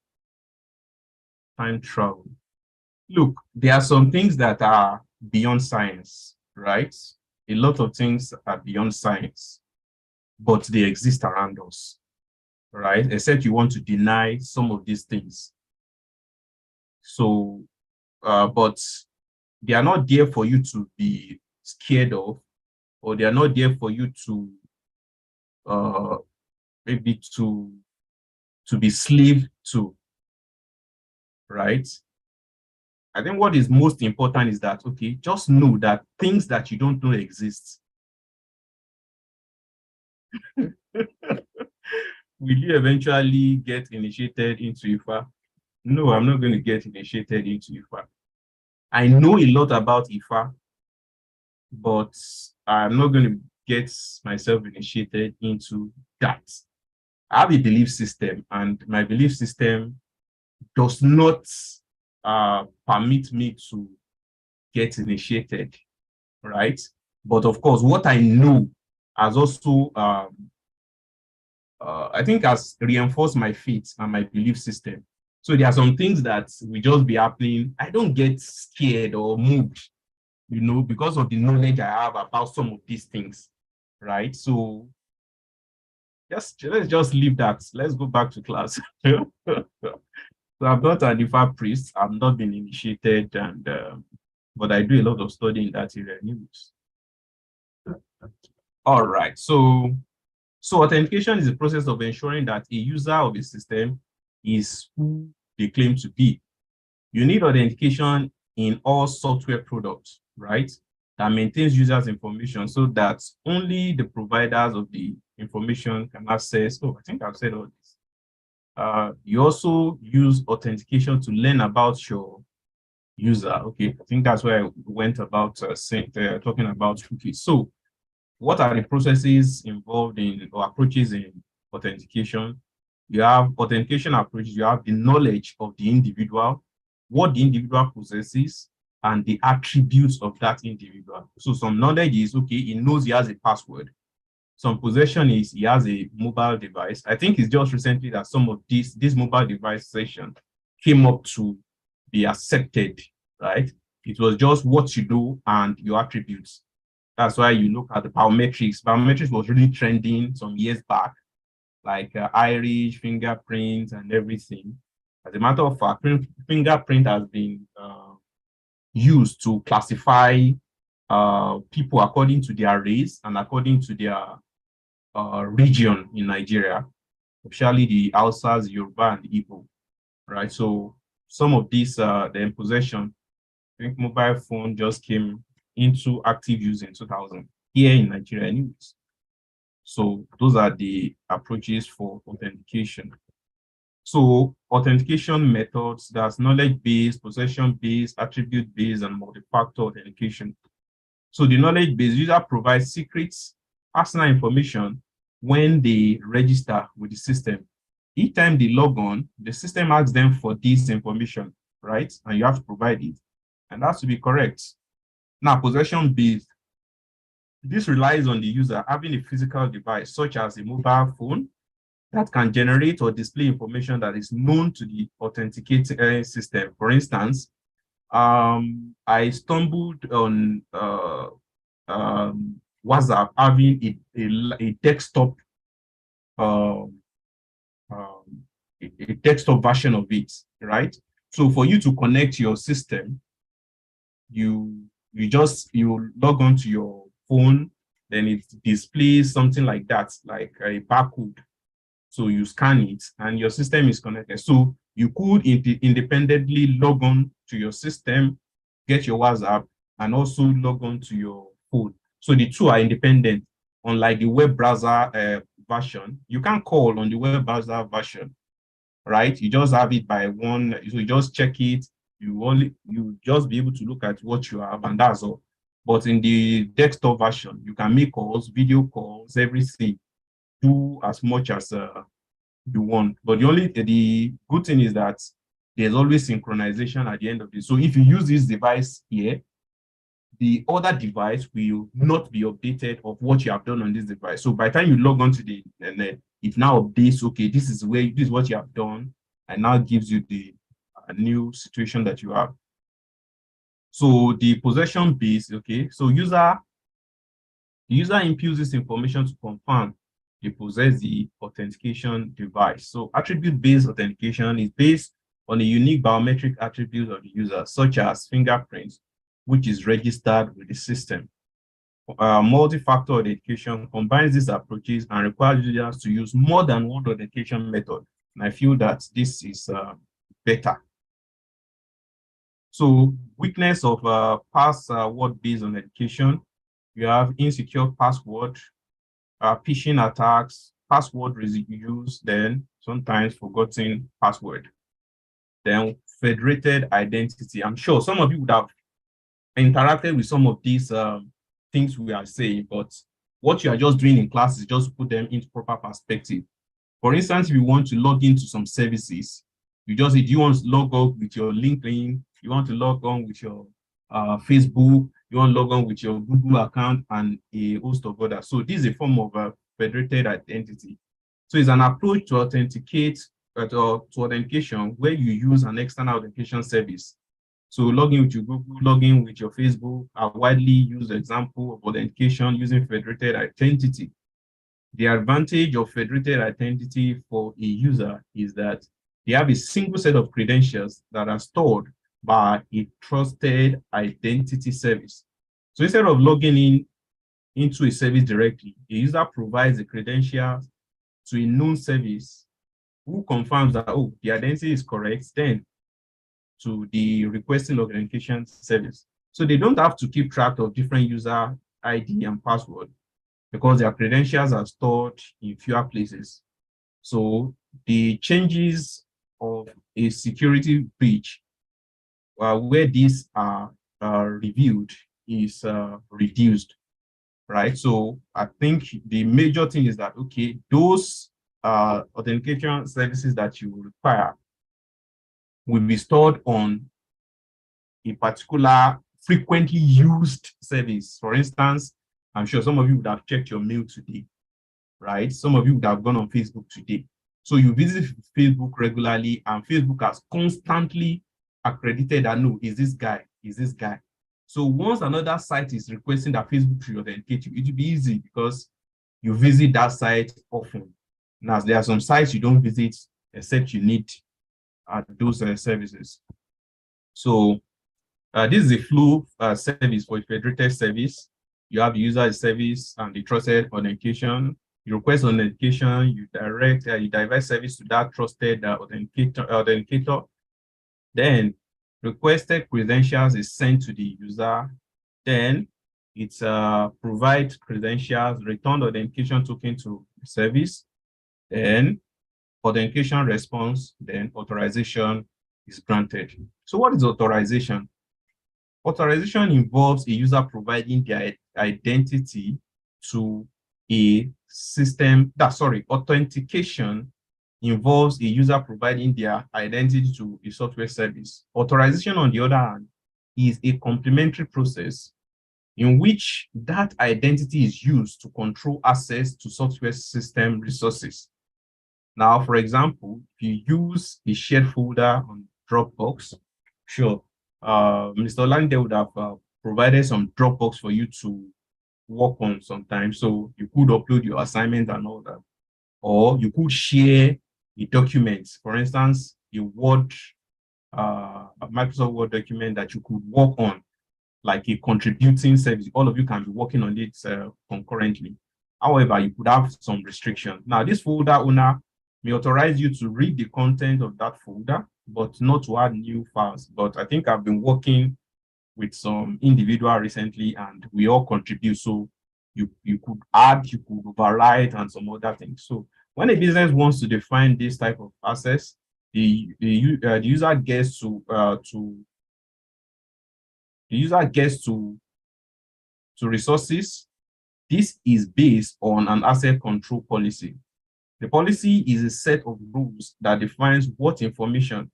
Time travel. Look, there are some things that are beyond science, right? A lot of things are beyond science, but they exist around us, right? Except you want to deny some of these things. So, but they are not there for you to be scared of, or they are not there for you to maybe to be slave to, right? I think what is most important is that, okay, just know that things that you don't know exist. Will you eventually get initiated into Ifa? No, I'm not going to get initiated into Ifa. I know a lot about Ifa, but I'm not going to get myself initiated into that. I have a belief system, and my belief system does not permit me to get initiated, right? But of course, what I know has also, I think, has reinforced my faith and my belief system. So there are some things that will just be happening. I don't get scared or moved, because of the knowledge I have about some of these things, right? So let's just leave that. Let's go back to class. So I'm not an Ifa priest. I've not been initiated, but I do a lot of study in that area anyways. All right. So authentication is the process of ensuring that a user of a system is who they claim to be. You need authentication in all software products, right? That maintains users' information so that only the providers of the information can access. Oh, I think I've said all this. You also use authentication to learn about your user. Okay, I think that's where I went about talking about cookies. So what are the processes involved in, or approaches in authentication? You have authentication approaches, you have the knowledge of the individual, what the individual possesses, and the attributes of that individual. So some knowledge is, okay, he knows he has a password. Some possession is he has a mobile device. I think it's just recently that some of this mobile device session came up to be accepted, right? It was just what you do and your attributes. That's why you look at the biometrics. Biometrics was really trending some years back, like iris, fingerprint, and everything. As a matter of fact, fingerprint has been used to classify people according to their race and according to their region in Nigeria, especially the Hausas, Yoruba, and Igbo, right? So some of these, the possession, I think mobile phone just came into active use in 2000 here in Nigeria anyways. So those are the approaches for authentication. So authentication methods, that's knowledge-based, possession-based, attribute-based, and multi-factor authentication. So the knowledge-based user provides secrets, personal information when they register with the system. Each time they log on, the system asks them for this information, right? And you have to provide it. And that's to be correct. Now, possession-based, this relies on the user having a physical device, such as a mobile phone, that can generate or display information that is known to the authenticating system. For instance, I stumbled on WhatsApp having a desktop um, a desktop version of it, right? So for you to connect your system, you log on to your phone, then it displays something like that, like a barcode. So you scan it and your system is connected. So you could independently log on to your system, get your WhatsApp, and also log on to your phone. So the two are independent. Unlike the web browser version, you can't call on the web browser version, right? You just have it by one, so you just check it. You just be able to look at what you have, and that's all. But in the desktop version, you can make calls, video calls, everything, do as much as you want. But the good thing is that there's always synchronization at the end of it. So if you use this device here, the other device will not be updated of what you have done on this device. So by the time you log on to the internet, it now updates, okay, this is what you have done, and now gives you the new situation that you have. So the possession base, okay, so the user imputes this information to confirm they possess the authentication device. So attribute-based authentication is based on a unique biometric attribute of the user, such as fingerprints, which is registered with the system. Multi-factor authentication combines these approaches and requires users to use more than one authentication method. And I feel that this is better. So weakness of password-based authentication, you have insecure password, phishing attacks, password reuse, then sometimes forgotten password. Then federated identity. I'm sure some of you would have interacted with some of these things we are saying, but what you are just doing in class is just put them into proper perspective. For instance, if you want to log into some services, you just say, do you want to log on with your LinkedIn? You want to log on with your Facebook? You want to log on with your Google account and a host of others. So this is a form of federated identity. So it's an approach to authenticate to authentication where you use an external authentication service. So logging with your Google, logging with your Facebook are widely used example of authentication using federated identity. The advantage of federated identity for a user is that they have a single set of credentials that are stored by a trusted identity service. So instead of logging into a service directly, the user provides the credentials to a known service who confirms that, oh, the identity is correct, then to the requesting authentication service. So they don't have to keep track of different user ID and password because their credentials are stored in fewer places. So the changes of a security breach where these are reviewed is reduced, right? So I think the major thing is that, okay, those authentication services that you require will be stored on a particular frequently used service. For instance, I'm sure some of you would have checked your mail today, right? Some of you would have gone on Facebook today. So you visit Facebook regularly and Facebook has constantly accredited that, no, is this guy. So once another site is requesting that Facebook should authenticate you, it will be easy because you visit that site often. Now, there are some sites you don't visit except you need those services. So this is a flow service for a federated service. You have the user service and the trusted authentication. You request authentication, you divert service to that trusted authenticator. Then requested credentials is sent to the user. Then it provides credentials, return authentication token to the service. Then authentication response, then authorization is granted. So what is authorization? Authorization involves a user providing their identity to a system. Authentication involves a user providing their identity to a software service. Authorization, on the other hand, is a complementary process in which that identity is used to control access to software system resources. Now, for example, if you use a shared folder on Dropbox, sure, Mr. Lande would have provided some Dropbox for you to work on sometimes. So you could upload your assignment and all that. Or you could share a document, for instance, a Microsoft Word document that you could work on, like a contributing service. All of you can be working on it concurrently. However, you could have some restrictions. Now, this folder owner may authorize you to read the content of that folder, but not to add new files. But I think I've been working with some individual recently, and we all contribute. So you could add, you could override, and some other things. So when a business wants to define this type of access, the user gets to resources. This is based on an asset control policy. The policy is a set of rules that defines what information,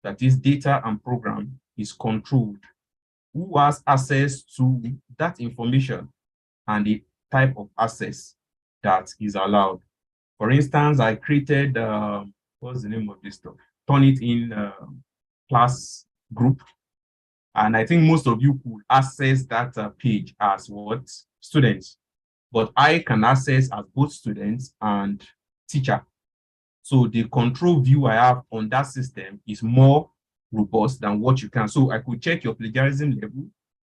that is data and program, is controlled, who has access to that information, and the type of access that is allowed. For instance, I created, what's the name of this stuff? Turnitin class group. And I think most of you could access that page as what? Students. But I can access as both students and teacher. So the control view I have on that system is more robust than what you can. So I could check your plagiarism level.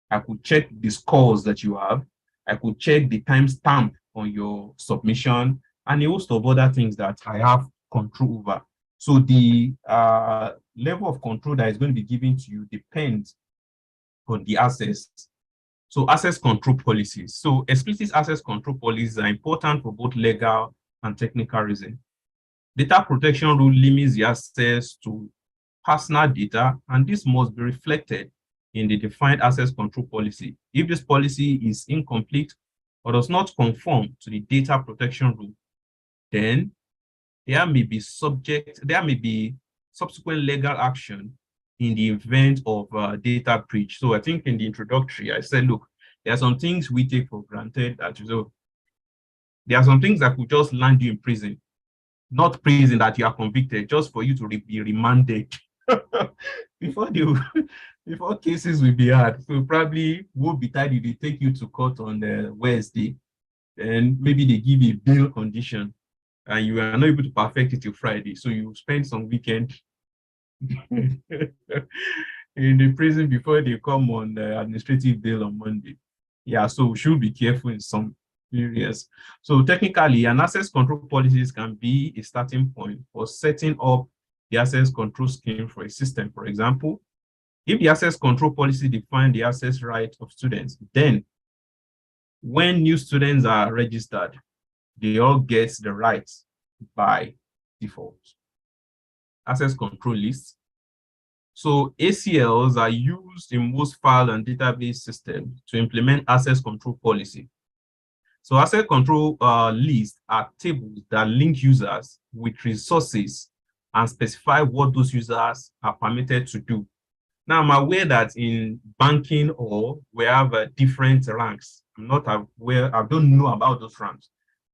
I could check the scores that you have. I could check the timestamp on your submission and a host of other things that I have control over. So the level of control that is going to be given to you depends on the access. So access control policies. So explicit access control policies are important for both legal and technical reasons. Data protection rule limits the access to personal data, and this must be reflected in the defined access control policy. If this policy is incomplete or does not conform to the data protection rule, then there may be subsequent legal action in the event of data breach. So I think in the introductory, I said, look, there are some things we take for granted that, there are some things that could just land you in prison, not prison that you are convicted, just for you to be remanded before cases will be hard. So probably won't be tied, they take you to court on Wednesday, and maybe they give you a bail condition, and you are not able to perfect it till Friday. So you spend some weekend in the prison before they come on the administrative bail on Monday. Yeah, so we should be careful in some areas. So technically, an access control policies can be a starting point for setting up the access control scheme for a system. For example, if the access control policy defines the access right of students, then when new students are registered, they all get the rights by default. Access control lists. So ACLs are used in most file and database systems to implement access control policy. So access control lists are tables that link users with resources and specify what those users are permitted to do. Now, I'm aware that in banking we have different ranks. I'm not aware, I don't know about those ranks.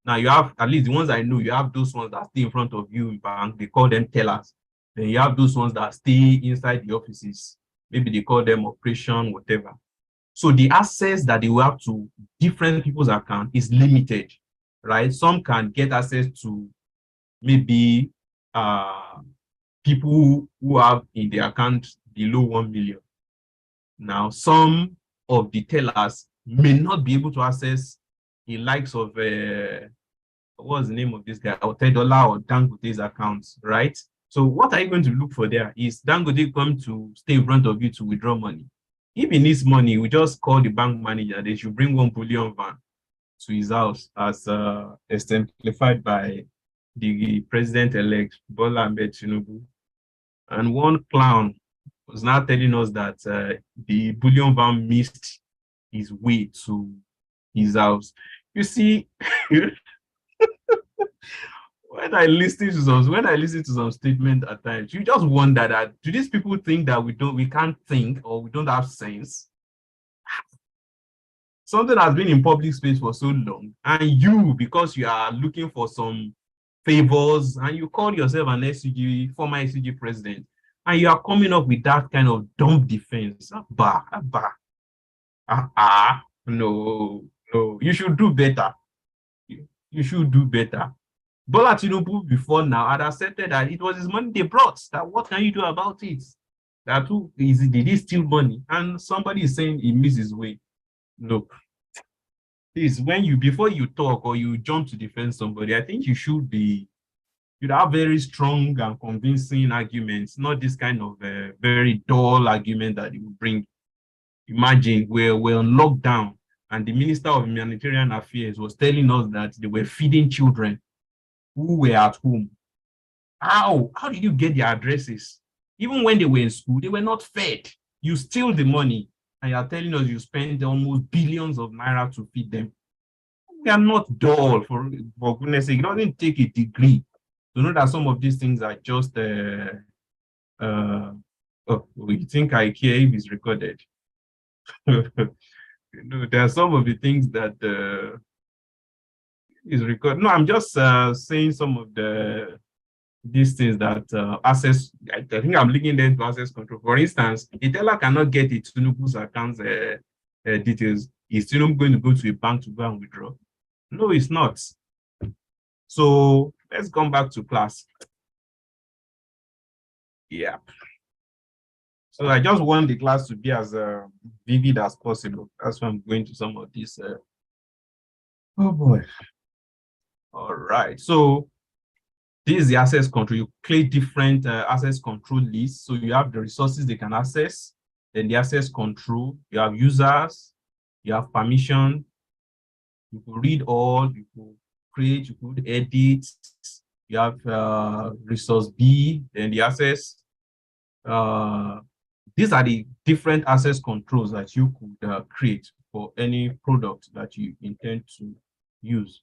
Now, you have, at least the ones I know, you have those ones that stay in front of you in bank, they call them tellers. Then you have those ones that stay inside the offices. Maybe they call them operation, whatever. So the access that they will have to different people's account is limited, right? Some can get access to maybe people who have in their account below 1 million. Now, some of the tellers may not be able to access the likes of, what's the name of this guy, Otedola or Dangote's accounts, right? So what are you going to look for there? Is Dangote come to stay in front of you to withdraw money? If he needs money, we just call the bank manager. They should bring 1 bullion van to his house, as exemplified by the president-elect, Bola Ahmed Tinubu. And one clown was now telling us that the bullion van missed his way to his house. You see, when I listen to some statement at times, you just wonder that do these people think that we can't think or we don't have sense? Something has been in public space for so long, and you, because you are looking for some favors, and you call yourself an SCG, former SCG president, and you are coming up with that kind of dumb defense. No, no, you should do better. You should do better. Bola Tinubu before now had accepted that it was his money they brought. That what can you do about it? That who is it? Did he steal money? And somebody is saying he missed his way. Look, please, when you before you talk or you jump to defend somebody, I think you should have very strong and convincing arguments, not this kind of very dull argument that you bring. Imagine we're on lockdown and the Minister of Humanitarian Affairs was telling us that they were feeding children who were at home. How did you get their addresses? Even when they were in school, they were not fed. You steal the money and you're telling us you spend almost billions of naira to feed them. We are not dull, for goodness sake. It doesn't take a degree to know that some of these things are just you think I care if it's recorded? There are some of the things that is recorded. No, I'm just saying some of these things that access. I think I'm linking them to access control. For instance, a teller cannot get a Tinubu's account details. Is Tinubu going to go to a bank to go and withdraw? No, it's not. So let's come back to class. Yeah. So I just want the class to be as vivid as possible. That's why I'm going to some of these. Oh boy. All right. So this is the access control. You create different access control lists. So you have the resources they can access, then the access control. You have users, you have permission. You could read all, you could create, you could edit. You have resource B, then the access. These are the different access controls that you could create for any product that you intend to use.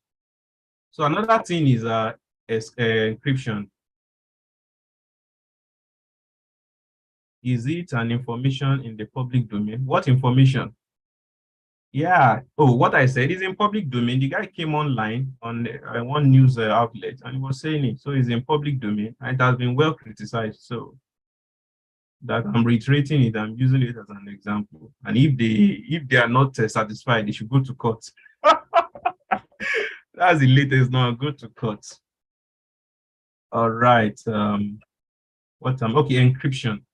So another thing is encryption. Is it an information in the public domain? What information? Yeah. Oh, what I said is in public domain. The guy came online on one news outlet and he was saying it. So it's in public domain and it has been well criticized. So that I'm reiterating it, I'm using it as an example. And if they are not satisfied, they should go to court. That's the latest now. Go to court. All right. Okay, encryption.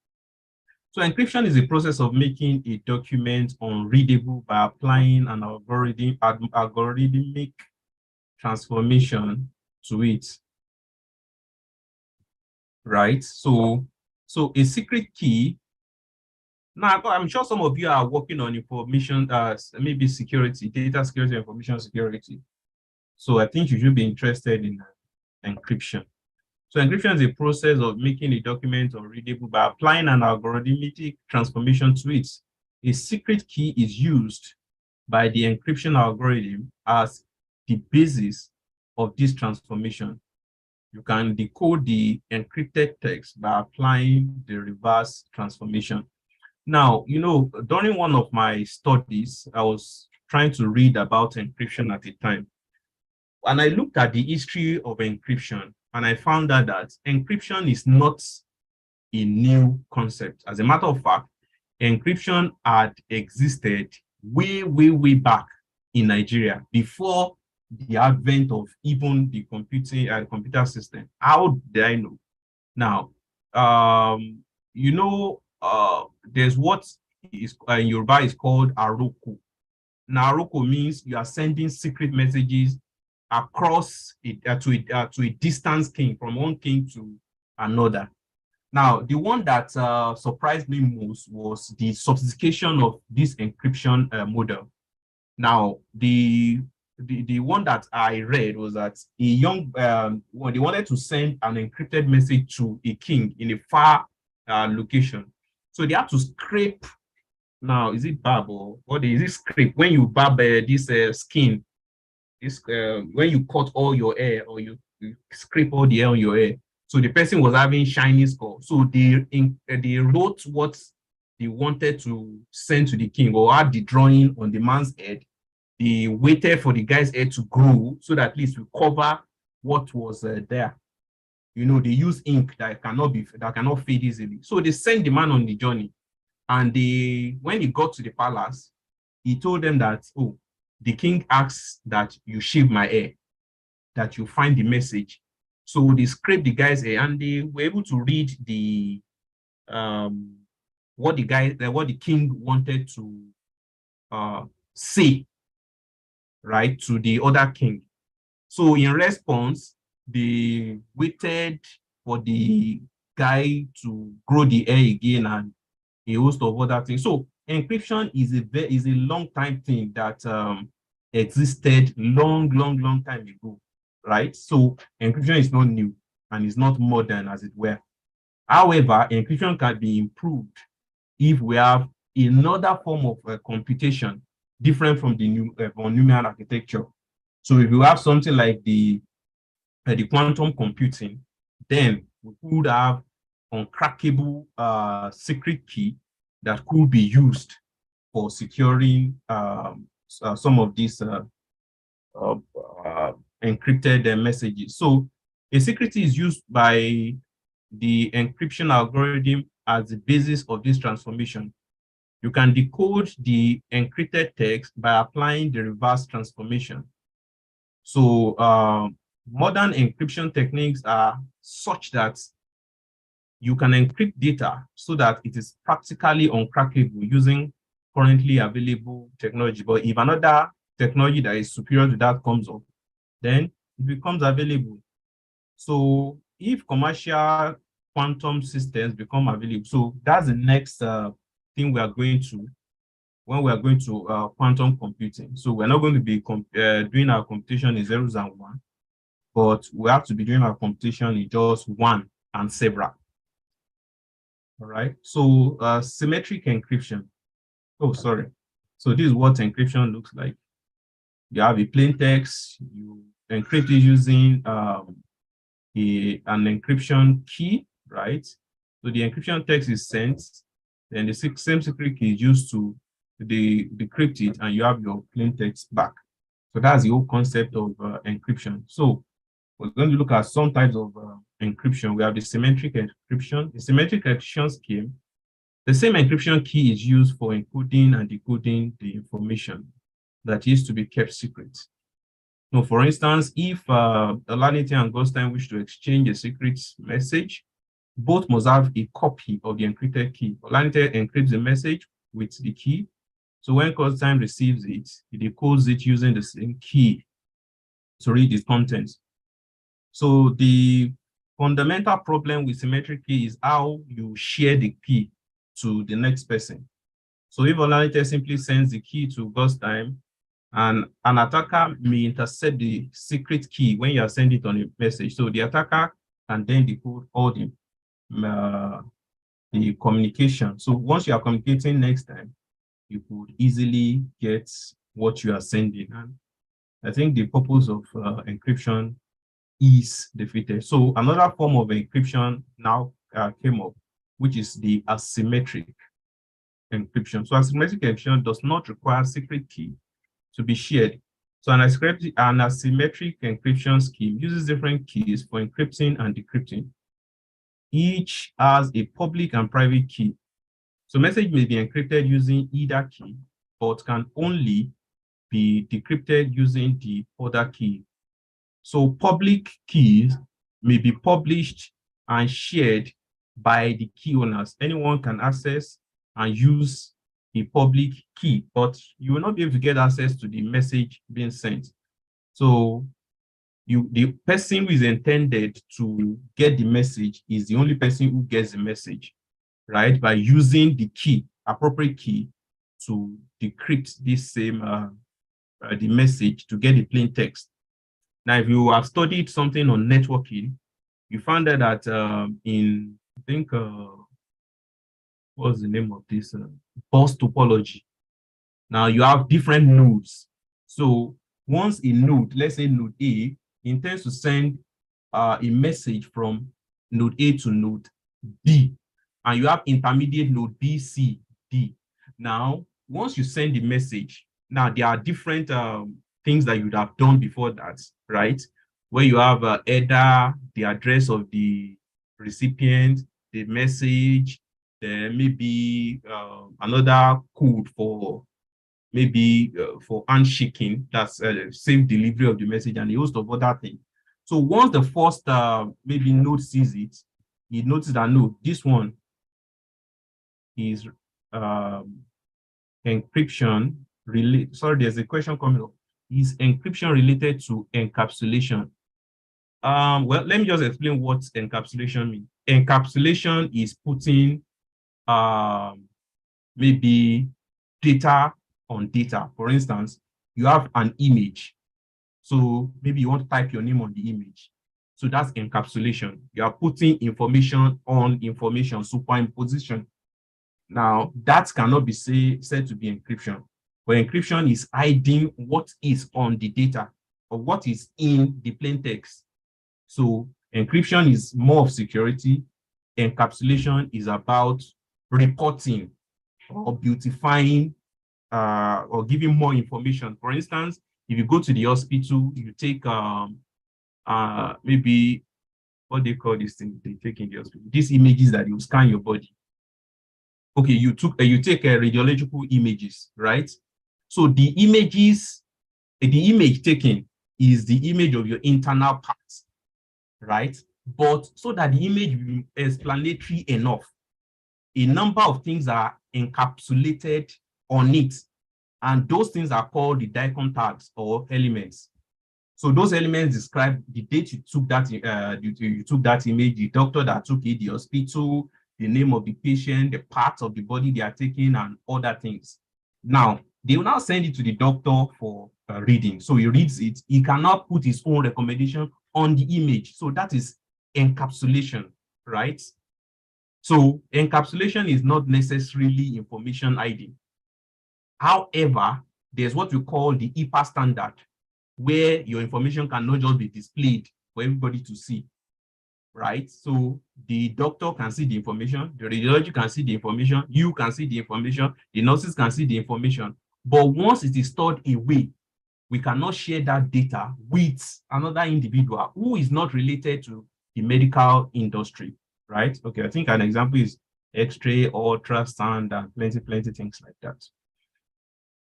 So encryption is a process of making a document unreadable by applying an algorithmic transformation to it. Right. So a secret key. Now, I'm sure some of you are working on information, maybe security, data security, information security. So I think you should be interested in encryption. So encryption is a process of making a document unreadable by applying an algorithmic transformation to it. A secret key is used by the encryption algorithm as the basis of this transformation. You can decode the encrypted text by applying the reverse transformation. Now, during one of my studies, I was trying to read about encryption at the time. And I looked at the history of encryption, and I found out that encryption is not a new concept. As a matter of fact, encryption had existed way, way, way back in Nigeria before the advent of even the computer system. How did I know? Now, there's what is in Yoruba is called Aroko. Now, Aroko means you are sending secret messages across to a distance king, from one king to another. Now, the one that surprised me most was the sophistication of this encryption model. Now, the the one that I read was that a young when they wanted to send an encrypted message to a king in a far location, so they had to scrape. Now, is it barb or what is it? Scrape when you barb this skin. This when you cut all your hair or you scrape all the hair on your hair. So the person was having shiny skull. So they wrote what they wanted to send to the king or had the drawing on the man's head. They waited for the guy's head to grow so that at least we cover what was there. You know, they use ink that cannot fade easily. So they sent the man on the journey. And when he got to the palace, he told them that, oh, the king asks that you shave my hair, that you find the message. So they scraped the guy's hair and they were able to read the what the king wanted to say, right, to the other king. So in response, they waited for the guy to grow the hair again and a host of other things. So encryption is a long time thing that existed long time ago, right? So encryption is not new and is not modern as it were. However, encryption can be improved if we have another form of computation different from the von Neumann architecture. So if you have something like the quantum computing, then we could have uncrackable secret key that could be used for securing some of these encrypted messages. So a secret key is used by the encryption algorithm as the basis of this transformation. You can decode the encrypted text by applying the reverse transformation. So modern encryption techniques are such that you can encrypt data so that it is practically uncrackable using currently available technology. But if another technology that is superior to that comes up, then it becomes available. So if commercial quantum systems become available, so that's the next thing we are going to when we are going to quantum computing. So we're not going to be doing our computation in zeros and one, but we have to be doing our computation in just one and several. All right. So symmetric encryption. Oh, sorry. So this is what encryption looks like. You have a plain text. You encrypt it using an encryption key, right? So the encryption text is sent, then the same secret key is used to decrypt it, and you have your plain text back. So that's the whole concept of encryption. So we're going to look at some types of encryption. We have the symmetric encryption. The symmetric encryption scheme, the same encryption key is used for encoding and decoding the information that is to be kept secret. So for instance, if Olanite and Goldstein wish to exchange a secret message, both must have a copy of the encrypted key. Olanite encrypts the message with the key. So when Goldstein receives it, he decodes it using the same key to read its contents. So the fundamental problem with symmetric key is how you share the key to the next person. So if Olanite simply sends the key to Goldstein, and an attacker may intercept the secret key when you are sending it on a message. So the attacker can then decode all the communication. So once you are communicating next time, you could easily get what you are sending. And I think the purpose of encryption is defeated. So another form of encryption now came up, which is the asymmetric encryption. So asymmetric encryption does not require secret key to be shared. So an asymmetric encryption scheme uses different keys for encrypting and decrypting. Each has a public and private key. So message may be encrypted using either key, but can only be decrypted using the other key. So public keys may be published and shared by the key owners. Anyone can access and use a public key, but you will not be able to get access to the message being sent. So the person who is intended to get the message is the only person who gets the message, right? By using the key, appropriate key, to decrypt this same the message to get the plain text. Now, if you have studied something on networking, you found out that in, I think, what's the name of this? Bus topology. Now you have different nodes. So once a node, let's say node A, intends to send a message from node A to node B, and you have intermediate node B, C, D. Now, once you send the message, now there are different things that you would have done before that, right? Where you have either the address of the recipient, the message, there may be another code for maybe for handshaking, that's safe delivery of the message, and a host of other things. So once the first maybe node sees it, he notices that no, this one is encryption related. Sorry, there's a question coming up. Is encryption related to encapsulation? Well, let me just explain what encapsulation means. Encapsulation is putting maybe data on data. For instance, you have an image. So maybe you want to type your name on the image. So that's encapsulation. You are putting information on information, superimposition. Now, that cannot be said to be encryption. But encryption is hiding what is on the data or what is in the plain text. So encryption is more of security. Encapsulation is about reporting or beautifying or giving more information. For instance, if you go to the hospital, you take maybe what they call this thing they take in the hospital. These images that you scan your body. Okay, you take radiological images, right? So the images, the image taken is the image of your internal parts, right? But so that the image will be explanatory enough, a number of things are encapsulated on it. And those things are called the DICOM tags or elements. So those elements describe the date you took that you took that image, the doctor that took it, the hospital, the name of the patient, the parts of the body they are taking, and other things. Now, they will now send it to the doctor for reading. So he reads it. He cannot put his own recommendation on the image. So that is encapsulation, right? So encapsulation is not necessarily information hiding. However, there's what we call the HIPAA standard, where your information cannot just be displayed for everybody to see, right? So the doctor can see the information, the radiologist can see the information, you can see the information, the nurses can see the information. But once it is stored away, we cannot share that data with another individual who is not related to the medical industry, right? Okay, I think an example is X-ray, ultrasound, and plenty things like that.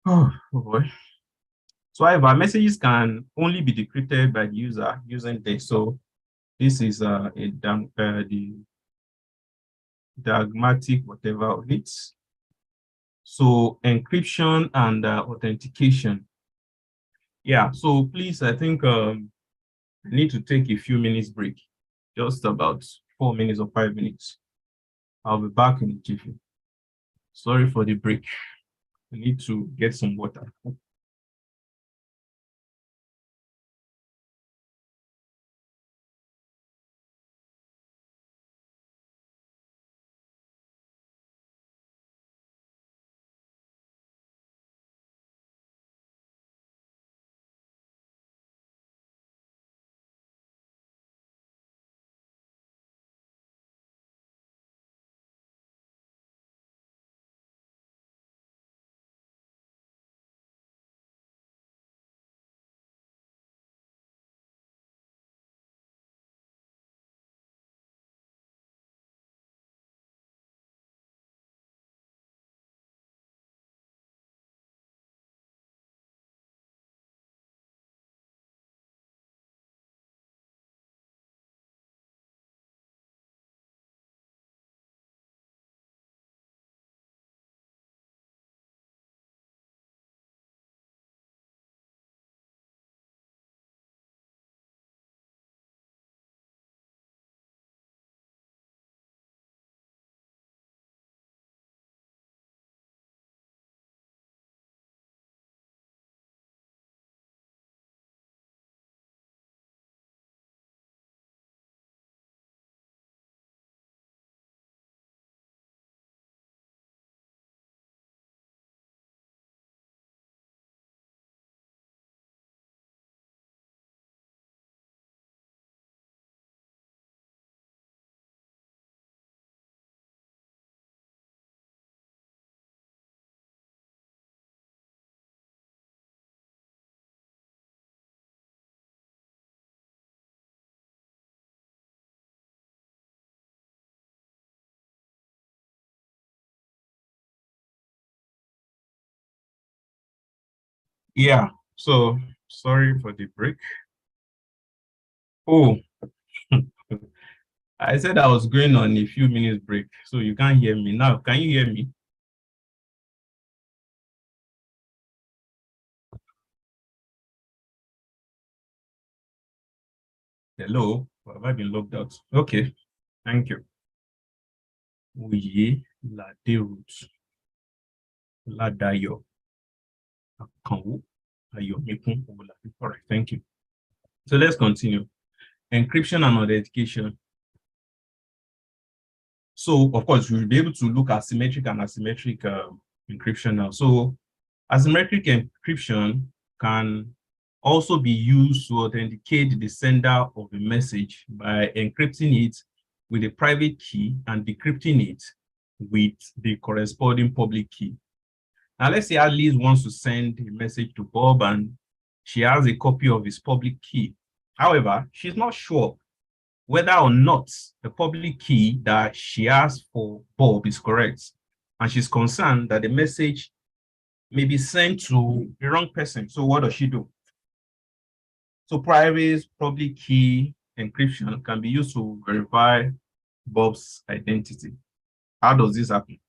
Oh boy. So however, messages can only be decrypted by the user using this. So this is the diagnostic whatever of it. So encryption and authentication. Yeah, so please, I think I need to take a few minutes break, just about 4 minutes or 5 minutes. I'll be back in a jiffy. Sorry for the break. I need to get some water. Yeah, so sorry for the break. Oh, I said I was going on a few minutes break, so you can't hear me now. Can you hear me? Hello, have I been logged out? Okay, thank you. Oye Laderoute Ladayo Akanwo Ayomekun Owolabi. All right, thank you. So let's continue. Encryption and authentication. So, of course, we'll be able to look at symmetric and asymmetric encryption now. So, asymmetric encryption can also be used to authenticate the sender of a message by encrypting it with a private key and decrypting it with the corresponding public key. Now, let's say Alice wants to send a message to Bob and she has a copy of his public key. However, she's not sure whether or not the public key that she has for Bob is correct. And she's concerned that the message may be sent to the wrong person. So what does she do? So private public key encryption can be used to verify Bob's identity. How does this happen?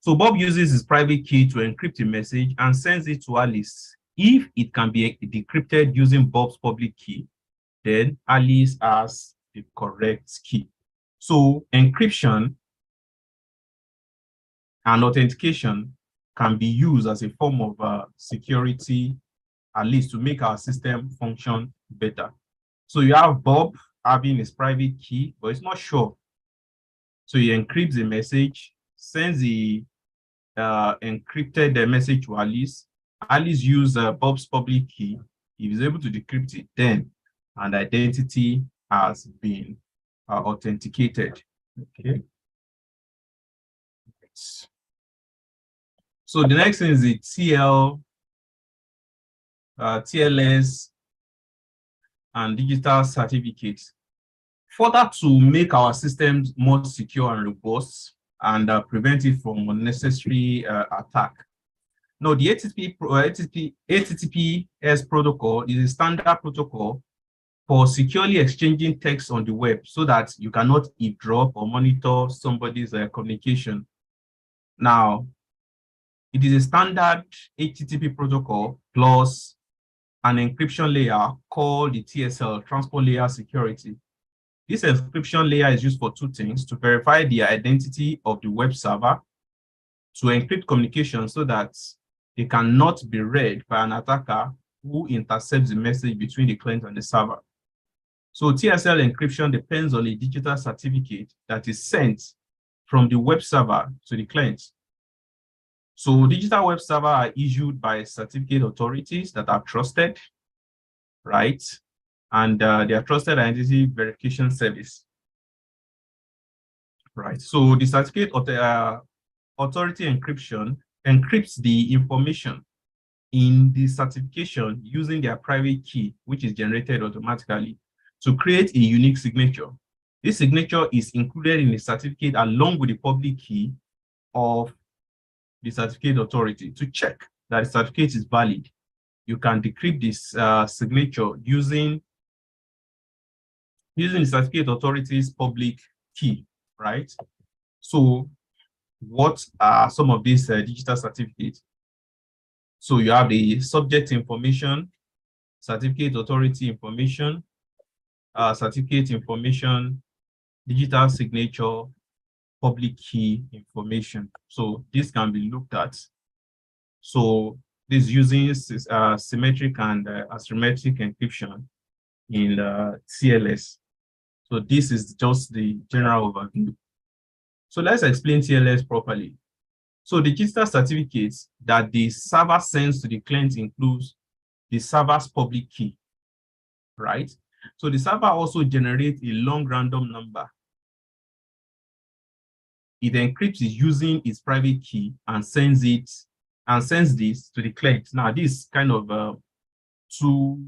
So Bob uses his private key to encrypt a message and sends it to Alice. If it can be decrypted using Bob's public key, then Alice has the correct key. So encryption and authentication can be used as a form of security, at least to make our system function better. So you have Bob having his private key, but it's not sure. So he encrypts the message, sends the encrypted message to Alice. Alice uses Bob's public key. If he's able to decrypt it, then an identity has been authenticated. Okay. So the next thing is the TLS and digital certificates. Further to make our systems more secure and robust and prevent it from unnecessary attack. Now, the HTTPS protocol is a standard protocol for securely exchanging text on the web so that you cannot eavesdrop or monitor somebody's communication. Now, it is a standard HTTP protocol plus an encryption layer called the TSL, Transport Layer Security. This encryption layer is used for two things: to verify the identity of the web server, to encrypt communication so that they cannot be read by an attacker who intercepts the message between the client and the server. So TSL encryption depends on a digital certificate that is sent from the web server to the client. So digital web servers are issued by certificate authorities that are trusted, right? And they are trusted identity verification service, right? So the certificate authority encryption encrypts the information in the certification using their private key, which is generated automatically, to create a unique signature. This signature is included in the certificate along with the public key of the certificate authority. To check that the certificate is valid, you can decrypt this signature using the certificate authority's public key, right? So what are some of these digital certificates? So you have the subject information, certificate authority information, certificate information, digital signature, public key information. So this can be looked at. So this using symmetric and asymmetric encryption in TLS. So this is just the general overview. So let's explain TLS properly. So the digital certificates that the server sends to the client includes the server's public key, right? So the server also generates a long random number. It encrypts it using its private key and sends this to the client. Now, this kind of tool,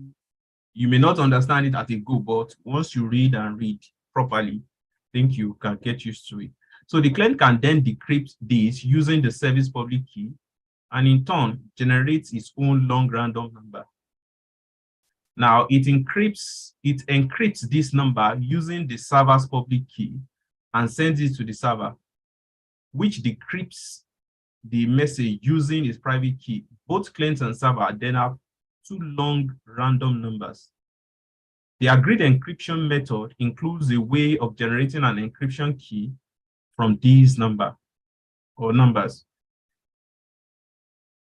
you may not understand it at a go, but once you read and read properly, I think you can get used to it. So the client can then decrypt this using the service public key and in turn generates its own long random number. Now it encrypts this number using the server's public key and sends it to the server, which decrypts the message using its private key. Both client and server then have two long random numbers. The agreed encryption method includes a way of generating an encryption key from these numbers.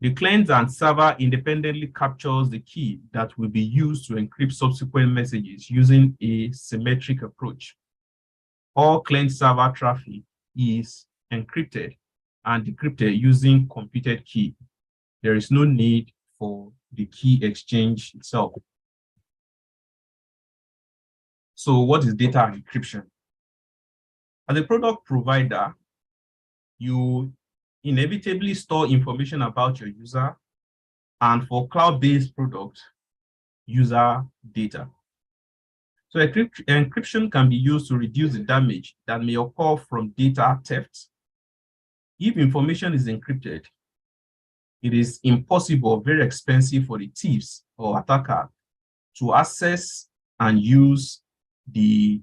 The client and server independently captures the key that will be used to encrypt subsequent messages using a symmetric approach. All client-server traffic is encrypted and decrypted using computed key. There is no need for the key exchange itself. So what is data encryption? As a product provider, you inevitably store information about your user, and for cloud-based products, user data. So encryption can be used to reduce the damage that may occur from data theft. If information is encrypted, it is impossible or very expensive for the thieves or attacker to access and use the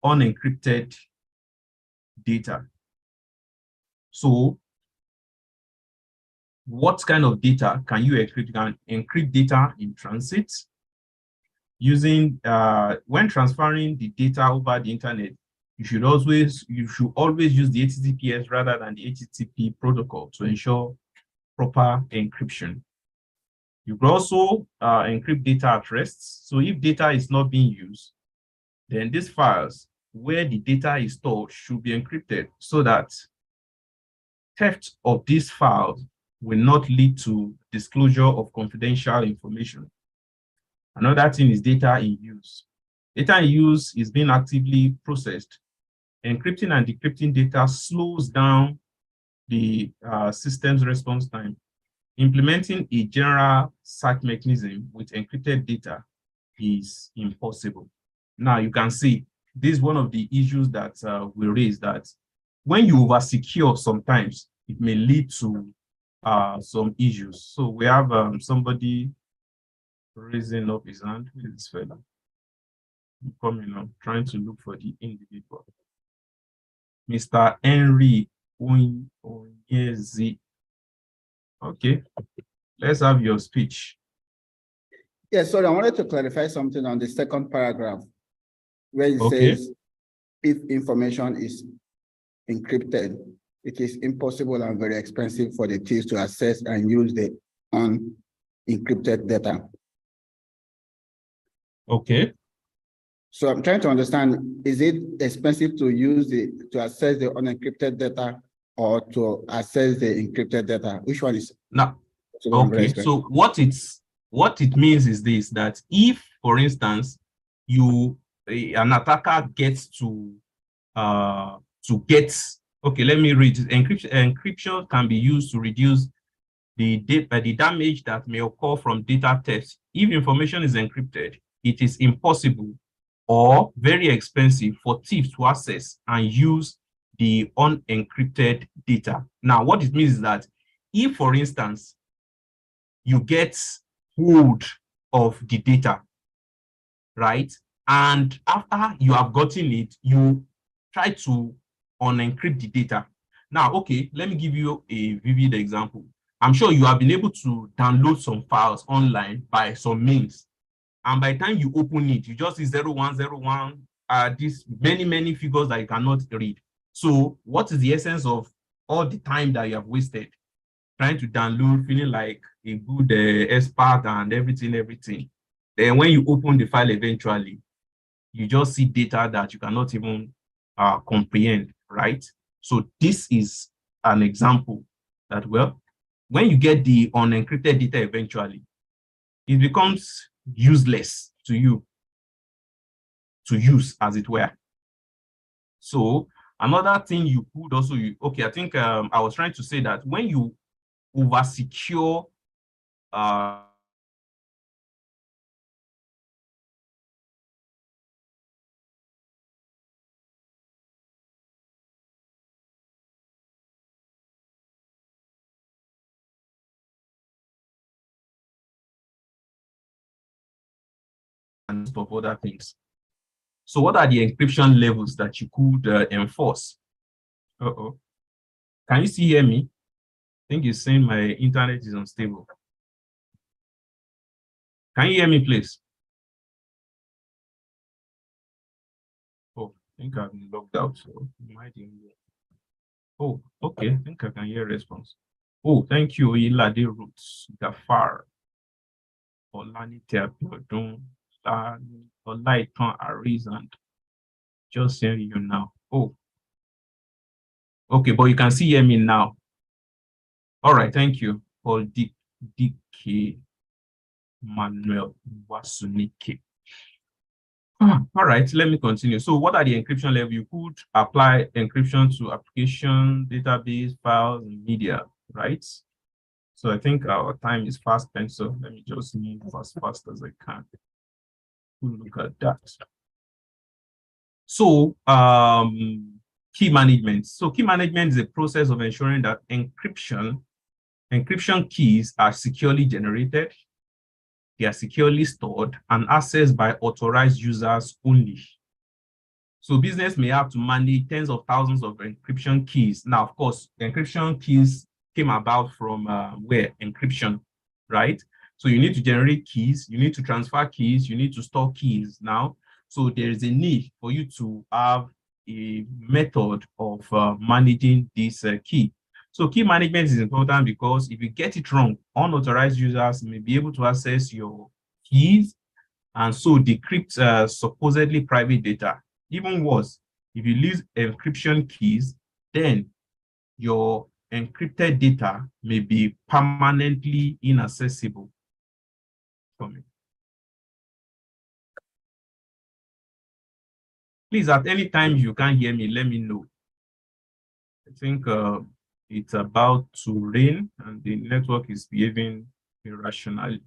unencrypted data. So what kind of data can you encrypt? You can encrypt data in transit using, when transferring the data over the internet, you should always use the HTTPS rather than the HTTP protocol to ensure proper encryption. You can also encrypt data at rest. So if data is not being used, then these files where the data is stored should be encrypted so that theft of these files will not lead to disclosure of confidential information. Another thing is data in use. Data in use is being actively processed. Encrypting and decrypting data slows down the system's response time. Implementing a general search mechanism with encrypted data is impossible. Now you can see this is one of the issues that we raise, that when you over-secure sometimes, it may lead to some issues. So we have somebody raising up his hand. Who is this fella? I'm coming up, trying to look for the individual. Mr. Henry Onyezi. Okay, let's have your speech. Yes, sorry, I wanted to clarify something on the second paragraph, where it Okay. says, if information is encrypted, it is impossible and very expensive for the thieves to access and use the unencrypted data. Okay. So I'm trying to understand, is it expensive to access the unencrypted data or to access the encrypted data? Which one is? Now, okay, so what it means is this, that if, for instance, an attacker gets okay, let me read. Encryption can be used to reduce the damage that may occur from data theft. If information is encrypted, it is impossible or very expensive for thieves to access and use the unencrypted data. Now, what it means is that if, for instance, you get hold of the data, right? And after you have gotten it, you try to unencrypt the data. Now, okay, let me give you a vivid example. I'm sure you have been able to download some files online by some means. And by the time you open it, you just see 0101, these many figures that you cannot read. So what is the essence of all the time that you have wasted trying to download, feeling like a good expert and everything? Then when you open the file eventually, you just see data that you cannot even comprehend, right? So this is an example that, well, when you get the unencrypted data eventually, it becomes useless to you to use, as it were. So another thing you could also, okay, I think I was trying to say that when you over-secure and of other things. So what are the encryption levels that you could enforce? Uh-oh. Can you still hear me? I think it's saying my internet is unstable. Can you hear me, please? Oh, I think I've been logged out, so you might hear me. Oh, okay. I think I can hear response. Oh, thank you, Ilade Roots, Gafar, Olanite Abiodun, Olaitan Ariz, and just hearing you now. Oh, okay, but you can see hear me now. All right, thank you. Paul DK Manuel Wasunike. All right, let me continue. So what are the encryption level? You could apply encryption to application, database, files, and media, right? So I think our time is fast spent, so let me just move as fast as I can. We'll look at that. So key management. So key management is a process of ensuring that encryption keys are securely generated, they are securely stored and accessed by authorized users only. So business may have to manage tens of thousands of encryption keys. Now, of course, encryption keys came about from where? Encryption, right? So you need to generate keys, you need to transfer keys, you need to store keys now. So there is a need for you to have a method of managing this key. So key management is important because if you get it wrong, unauthorized users may be able to access your keys and so decrypt supposedly private data. Even worse, if you lose encryption keys, then your encrypted data may be permanently inaccessible. For me. Please, at any time you can't hear me, let me know. I think it's about to rain and the network is behaving irrationally.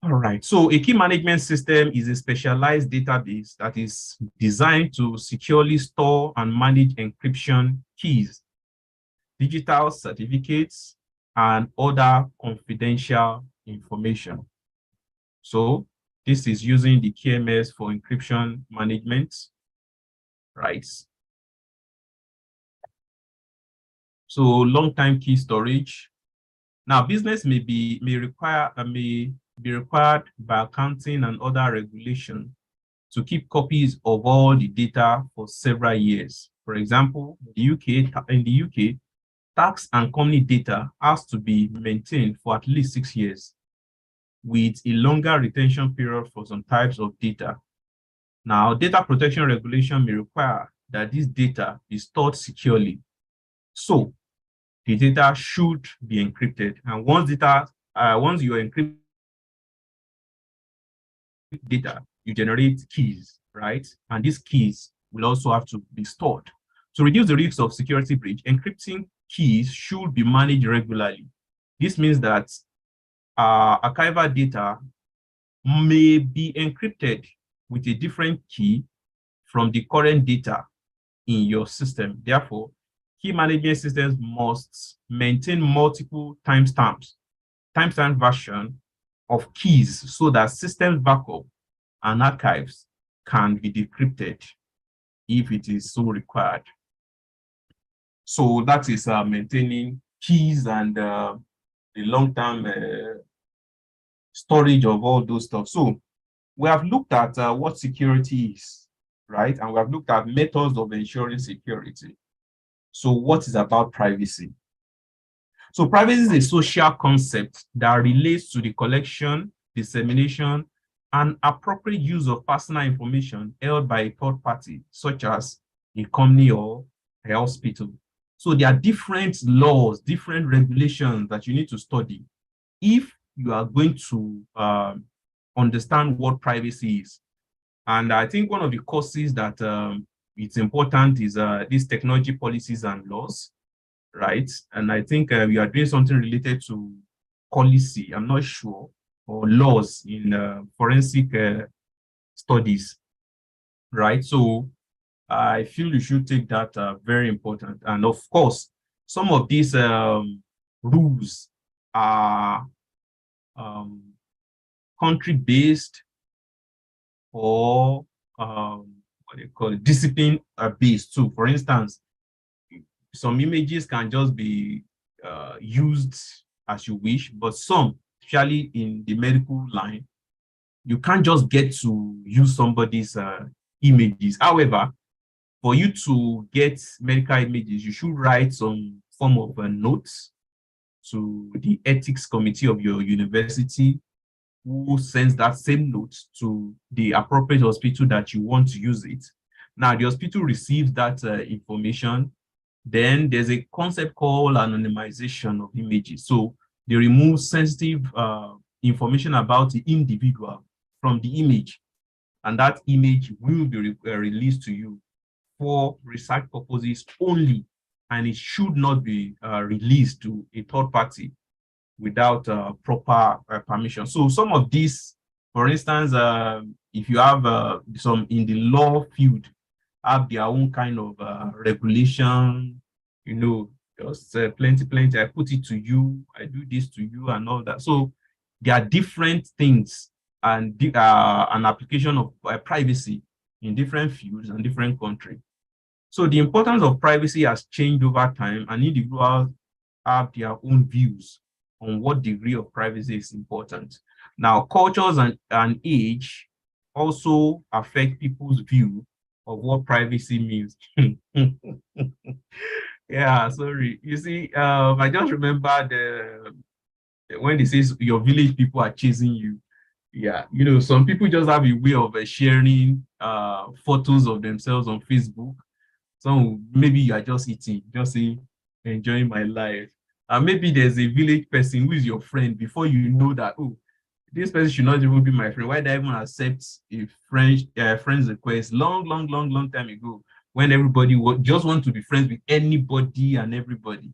All right, so a key management system is a specialized database that is designed to securely store and manage encryption keys, digital certificates, and other confidential information. So this is using the KMS for encryption management, right? So long-time key storage. Now, business may be required by accounting and other regulation to keep copies of all the data for several years. For example, in the UK, tax and company data has to be maintained for at least 6 years, with a longer retention period for some types of data. Now, data protection regulation may require that this data be stored securely. So the data should be encrypted. And once you encrypt data, you generate keys, right? And these keys will also have to be stored. To reduce the risk of security breach, encrypting keys should be managed regularly. This means that archival data may be encrypted with a different key from the current data in your system. Therefore, key management systems must maintain multiple timestamp version of keys so that systems backup and archives can be decrypted if it is so required. So that is maintaining keys and the long-term storage of all those stuff. So we have looked at what security is, right? And we have looked at methods of ensuring security. So what is about privacy? So privacy is a social concept that relates to the collection, dissemination, and appropriate use of personal information held by a third party, such as a company or a hospital. So there are different laws, different regulations that you need to study if you are going to understand what privacy is. And I think one of the courses that it's important is these technology policies and laws, right? And I think we are doing something related to policy, I'm not sure, or laws in forensic studies, right? So I feel you should take that very important. And of course, some of these rules are country-based or what do you call it, discipline-based too. For instance, some images can just be used as you wish, but some, especially in the medical line, you can't just get to use somebody's images. However, for you to get medical images, you should write some form of notes to the ethics committee of your university, who sends that same note to the appropriate hospital that you want to use it. Now, the hospital receives that information. Then there's a concept called anonymization of images. So they remove sensitive information about the individual from the image, and that image will be released to you for research purposes only, and it should not be released to a third party without proper permission. So some of these, for instance, if you have some in the law field, have their own kind of regulation, you know, just plenty, I put it to you, I do this to you and all that. So there are different things and an application of privacy in different fields and different countries. So the importance of privacy has changed over time, and individuals have their own views on what degree of privacy is important. Now, cultures and age also affect people's view of what privacy means. Yeah, sorry. You see, I just remember when it says your village people are chasing you. Yeah, you know, some people just have a way of sharing photos of themselves on Facebook. So maybe you are just eating, just say, enjoying my life. And maybe there's a village person who is your friend before you know that, oh, this person should not even be my friend. Why did I even accept a friend's request long time ago, when everybody just want to be friends with anybody and everybody?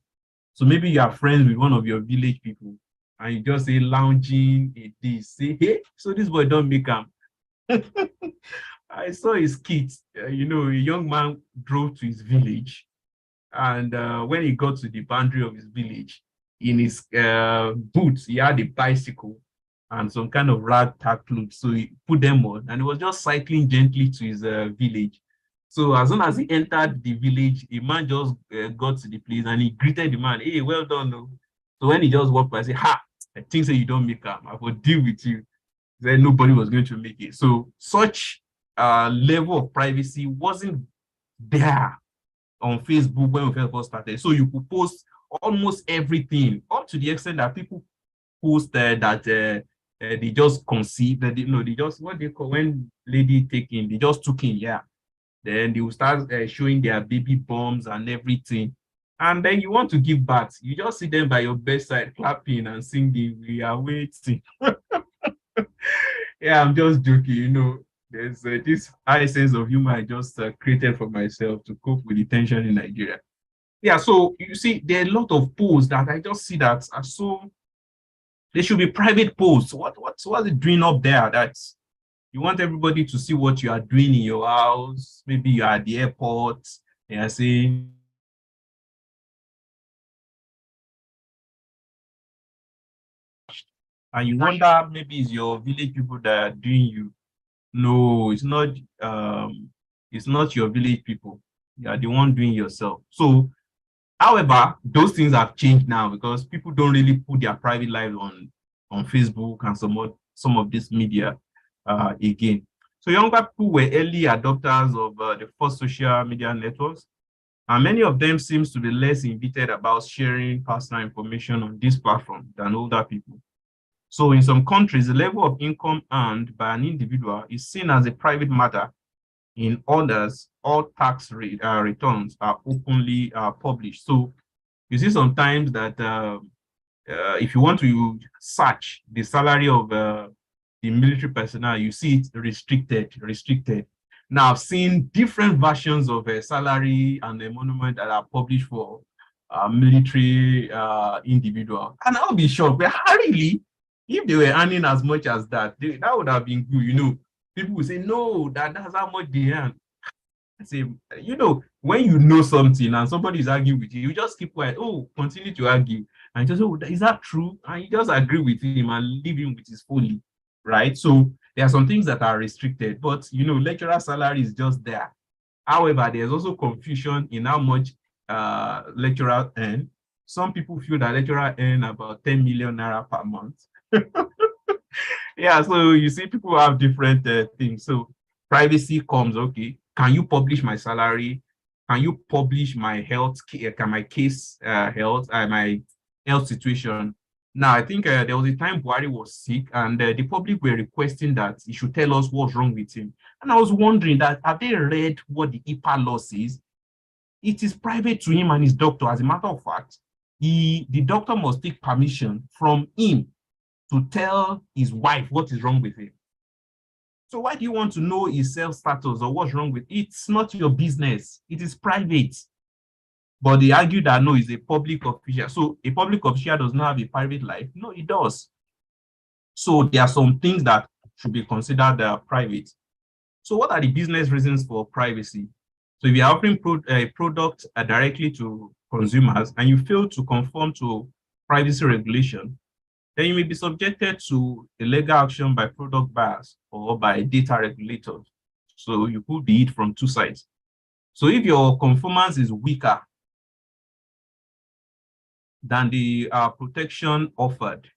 So maybe you are friends with one of your village people, and you just say lounging in this, say, hey, so this boy don't make him. I saw his kids, you know, a young man drove to his village, and when he got to the boundary of his village, in his boots, he had a bicycle and some kind of ragtag clothes. So he put them on, and he was just cycling gently to his village. So as soon as he entered the village, a man just got to the place and he greeted the man, hey, well done. No? So when he just walked by, I said, ha, I think so you don't make up. I will deal with you. Then nobody was going to make it. So such level of privacy wasn't there on Facebook when we first started. So you could post almost everything, up to the extent that people post that they just conceived, that they just, what they call when lady taking, they just took in, yeah. Then they will start showing their baby bumps and everything. And then you want to give birth, you just see them by your bedside clapping and singing, we are waiting. Yeah, I'm just joking, you know. There's this high sense of humor I just created for myself to cope with the tension in Nigeria. Yeah, so you see, there are a lot of posts that I just see that are so, they should be private posts. What's it doing up there that you want everybody to see what you are doing in your house? Maybe you are at the airport, and you're saying, and you wonder maybe it's your village people that are doing you. No, it's not. It's not your village people. You are the one doing yourself. So, however, those things have changed now because people don't really put their private lives on Facebook and some of this media again. So younger people were early adopters of the first social media networks, and many of them seems to be less invited about sharing personal information on this platform than older people. So in some countries, the level of income earned by an individual is seen as a private matter. In others, all tax returns are openly published. So you see sometimes that if you want to search the salary of the military personnel, you see it restricted. Now I've seen different versions of a salary and a monument that are published for military individual. And I'll be shocked, but how really? If they were earning as much as that, that would have been good, you know. People will say, no, that's how much they earn. I say, you know, when you know something and somebody is arguing with you, you just keep quiet. Oh, continue to argue. And just, oh, is that true? And you just agree with him and leave him with his folly. right? So there are some things that are restricted, but lecturer salary is just there. However, there's also confusion in how much lecturer earn. Some people feel that lecturer earn about 10 million naira per month. Yeah, so you see, people have different things. So privacy comes, okay. Can you publish my salary? Can you publish my health, my case health, my health situation? Now, I think there was a time Buhari was sick and the public were requesting that he should tell us what's wrong with him. And I was wondering that, have they read what the HIPAA law says? It is private to him and his doctor. As a matter of fact, the doctor must take permission from him to tell his wife what is wrong with him. So why do you want to know his self status or what's wrong with it? It's not your business. It is private. But they argue that no, he's a public official. So a public official does not have a private life. No, he does. So there are some things that should be considered private. So what are the business reasons for privacy? So if you're offering a product directly to consumers and you fail to conform to privacy regulation, then you may be subjected to a legal action by product buyers or by data regulators. So you could be it from two sides. So if your conformance is weaker than the protection offered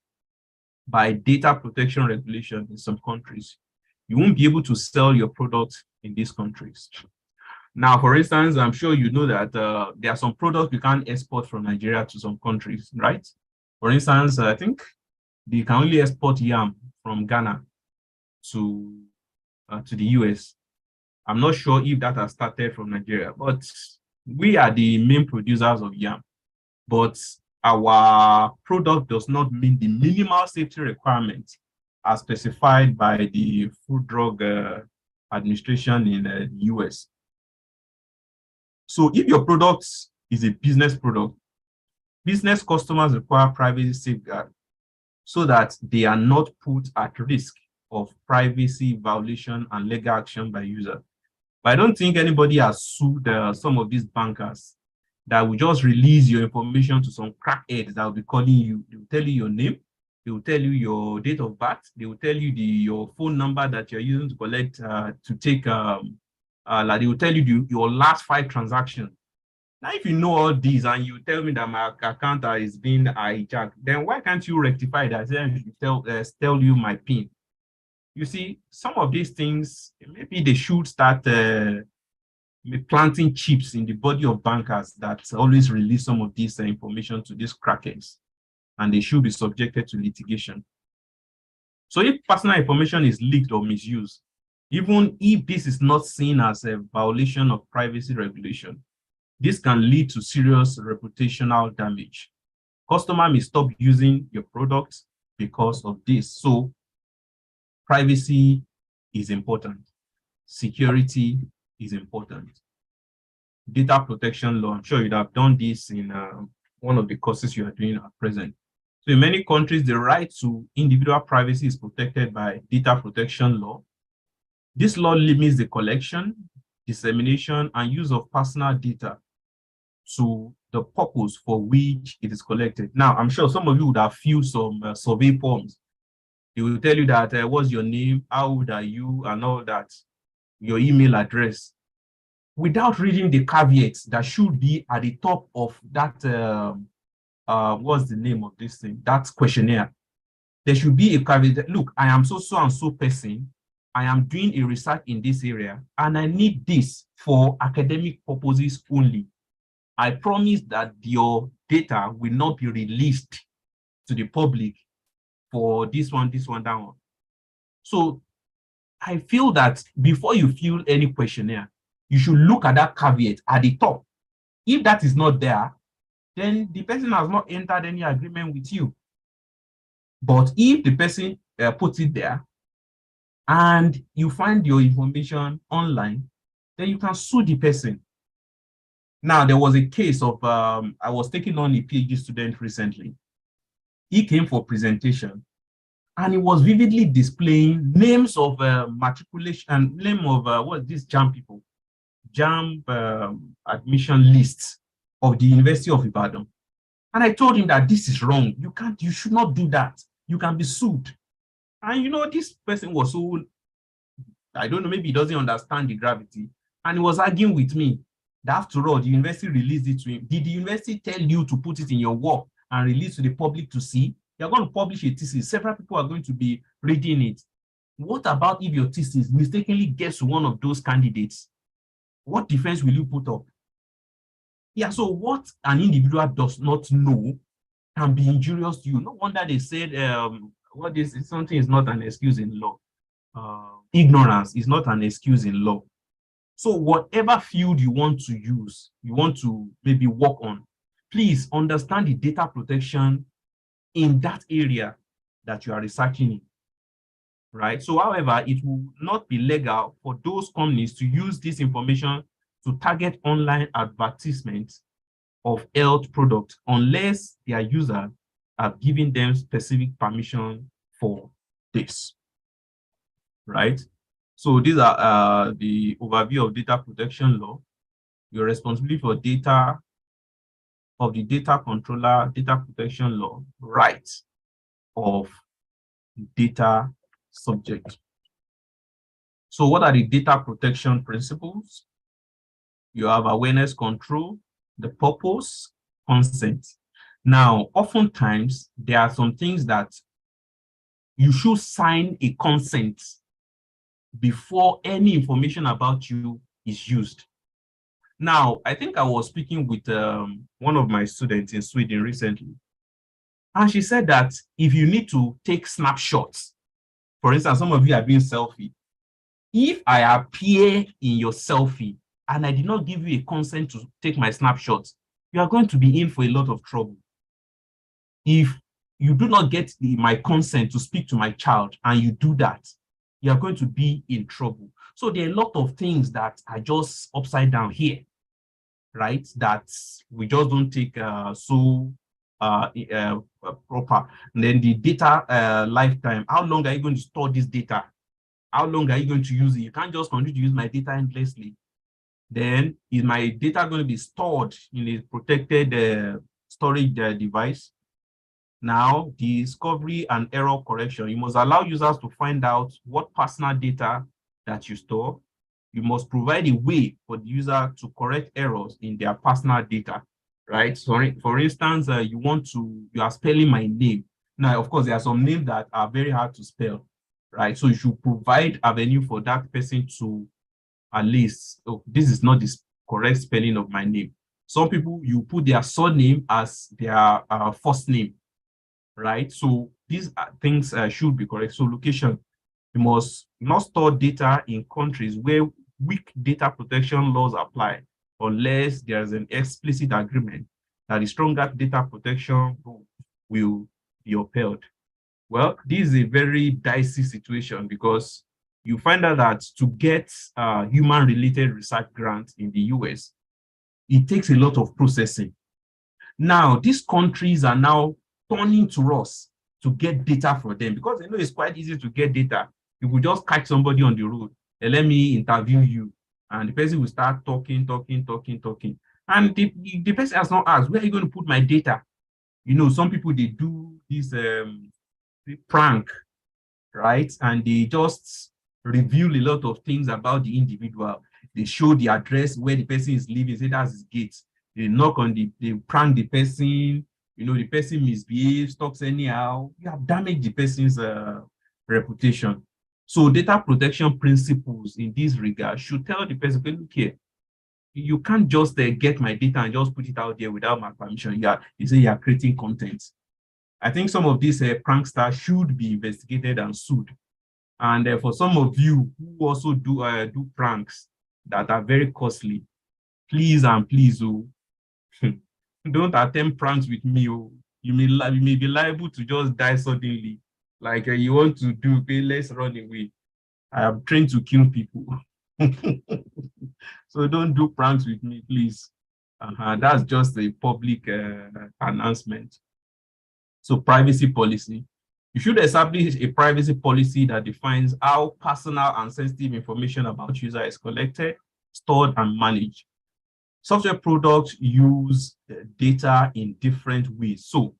by data protection regulation in some countries, you won't be able to sell your product in these countries. Now, for instance, I'm sure you know that there are some products you can't export from Nigeria to some countries, right? For instance, I think they can only export yam from Ghana to the US. I'm not sure if that has started from Nigeria, but we are the main producers of yam. But our product does not meet the minimal safety requirements as specified by the Food Drug Administration in the US. So if your product is a business product, business customers require privacy safeguard so that they are not put at risk of privacy violation and legal action by users. But I don't think anybody has sued some of these bankers that will just release your information to some crackheads that will be calling you. They will tell you your name, they will tell you your date of birth, they will tell you your phone number that you're using to collect, to take, like they will tell you your last 5 transactions. Now, if you know all these and you tell me that my account is being hijacked, then why can't you rectify that? Then tell you my PIN. You see, some of these things, maybe they should start planting chips in the body of bankers that always release some of this information to these crackers, and they should be subjected to litigation. So if personal information is leaked or misused, even if this is not seen as a violation of privacy regulation, this can lead to serious reputational damage. Customer may stop using your products because of this. So privacy is important. Security is important. Data protection law, I'm sure you'd have done this in one of the courses you are doing at present. So in many countries, the right to individual privacy is protected by data protection law. This law limits the collection, dissemination, and use of personal data to the purpose for which it is collected. Now, I'm sure some of you would have filled some survey forms. They will tell you that what's your name, how old are you, and all that, your email address, without reading the caveats that should be at the top of that, what's the name of this thing, that questionnaire. There should be a caveat that, look, I am so and so person, I am doing a research in this area, and I need this for academic purposes only. I promise that your data will not be released to the public for this one, that one. So I feel that before you fill any questionnaire, you should look at that caveat at the top. If that is not there, then the person has not entered any agreement with you. But if the person puts it there and you find your information online, then you can sue the person. Now, there was a case of, I was taking on a PhD student recently. He came for presentation and he was vividly displaying names of matriculation and name of what these JAMB people, JAMB admission lists of the University of Ibadan. And I told him that this is wrong. You should not do that. You can be sued. And you know, this person was so, I don't know, maybe he doesn't understand the gravity. And he was arguing with me that after all, the university released it to him. Did the university tell you to put it in your work and release to the public to see? You're going to publish a thesis. Several people are going to be reading it. What about if your thesis mistakenly gets to one of those candidates? What defense will you put up? Yeah, so what an individual does not know can be injurious to you. No wonder they said what is something is not an excuse in law. Ignorance is not an excuse in law. So whatever field you want to use, you want to maybe work on, please understand the data protection in that area that you are researching in, right? So however, it will not be legal for those companies to use this information to target online advertisements of health products unless their users have given them specific permission for this, right? So these are the overview of data protection law. Your responsibility for data of the data controller, data protection law, rights of data subject. So what are the data protection principles? You have awareness, control, the purpose, consent. Now, oftentimes, there are some things that you should sign a consent before any information about you is used. Now, I think I was speaking with one of my students in Sweden recently, and she said that if you need to take snapshots, for instance, some of you are doing selfie. If I appear in your selfie and I did not give you a consent to take my snapshots, you are going to be in for a lot of trouble. If you do not get my consent to speak to my child and you do that, you are going to be in trouble. So there are a lot of things that are just upside down here, right? That we just don't take proper. And then the data lifetime, how long are you going to store this data? How long are you going to use it? You can't just continue to use my data endlessly. Then is my data going to be stored in a protected storage device? Now, discovery and error correction. You must allow users to find out what personal data that you store. You must provide a way for the user to correct errors in their personal data, right? So for instance, you are spelling my name. Now, of course, there are some names that are very hard to spell, right? So you should provide avenue for that person to at least, oh, this is not the correct spelling of my name. Some people, you put their surname as their first name, right? So these things should be correct. So location, you must not store data in countries where weak data protection laws apply unless there's an explicit agreement that the stronger data protection will be upheld. Well, this is a very dicey situation because you find out that to get human-related research grants in the US, it takes a lot of processing. Now, these countries are now turning to us to get data for them because they know it's quite easy to get data. You could just catch somebody on the road and let me interview you, and the person will start talking. And the person has not asked, where are you going to put my data? You know, some people, they do this prank, right? And they just reveal a lot of things about the individual. They show the address where the person is living, say that's his gate. They knock on they prank the person, you know, the person misbehaves, talks anyhow. You have damaged the person's reputation. So data protection principles in this regard should tell the person, okay, look here, you can't just get my data and just put it out there without my permission. You say you are creating content. I think some of these pranksters should be investigated and sued. And for some of you who also do pranks that are very costly, please and please, oh, don't attempt pranks with me. Oh. You may be liable to just die suddenly. Like you want to do, okay, let's run away. I am trained to kill people. So don't do pranks with me, please. That's just a public announcement. So privacy policy. You should establish a privacy policy that defines how personal and sensitive information about user is collected, stored, and managed. Software products use data in different ways. So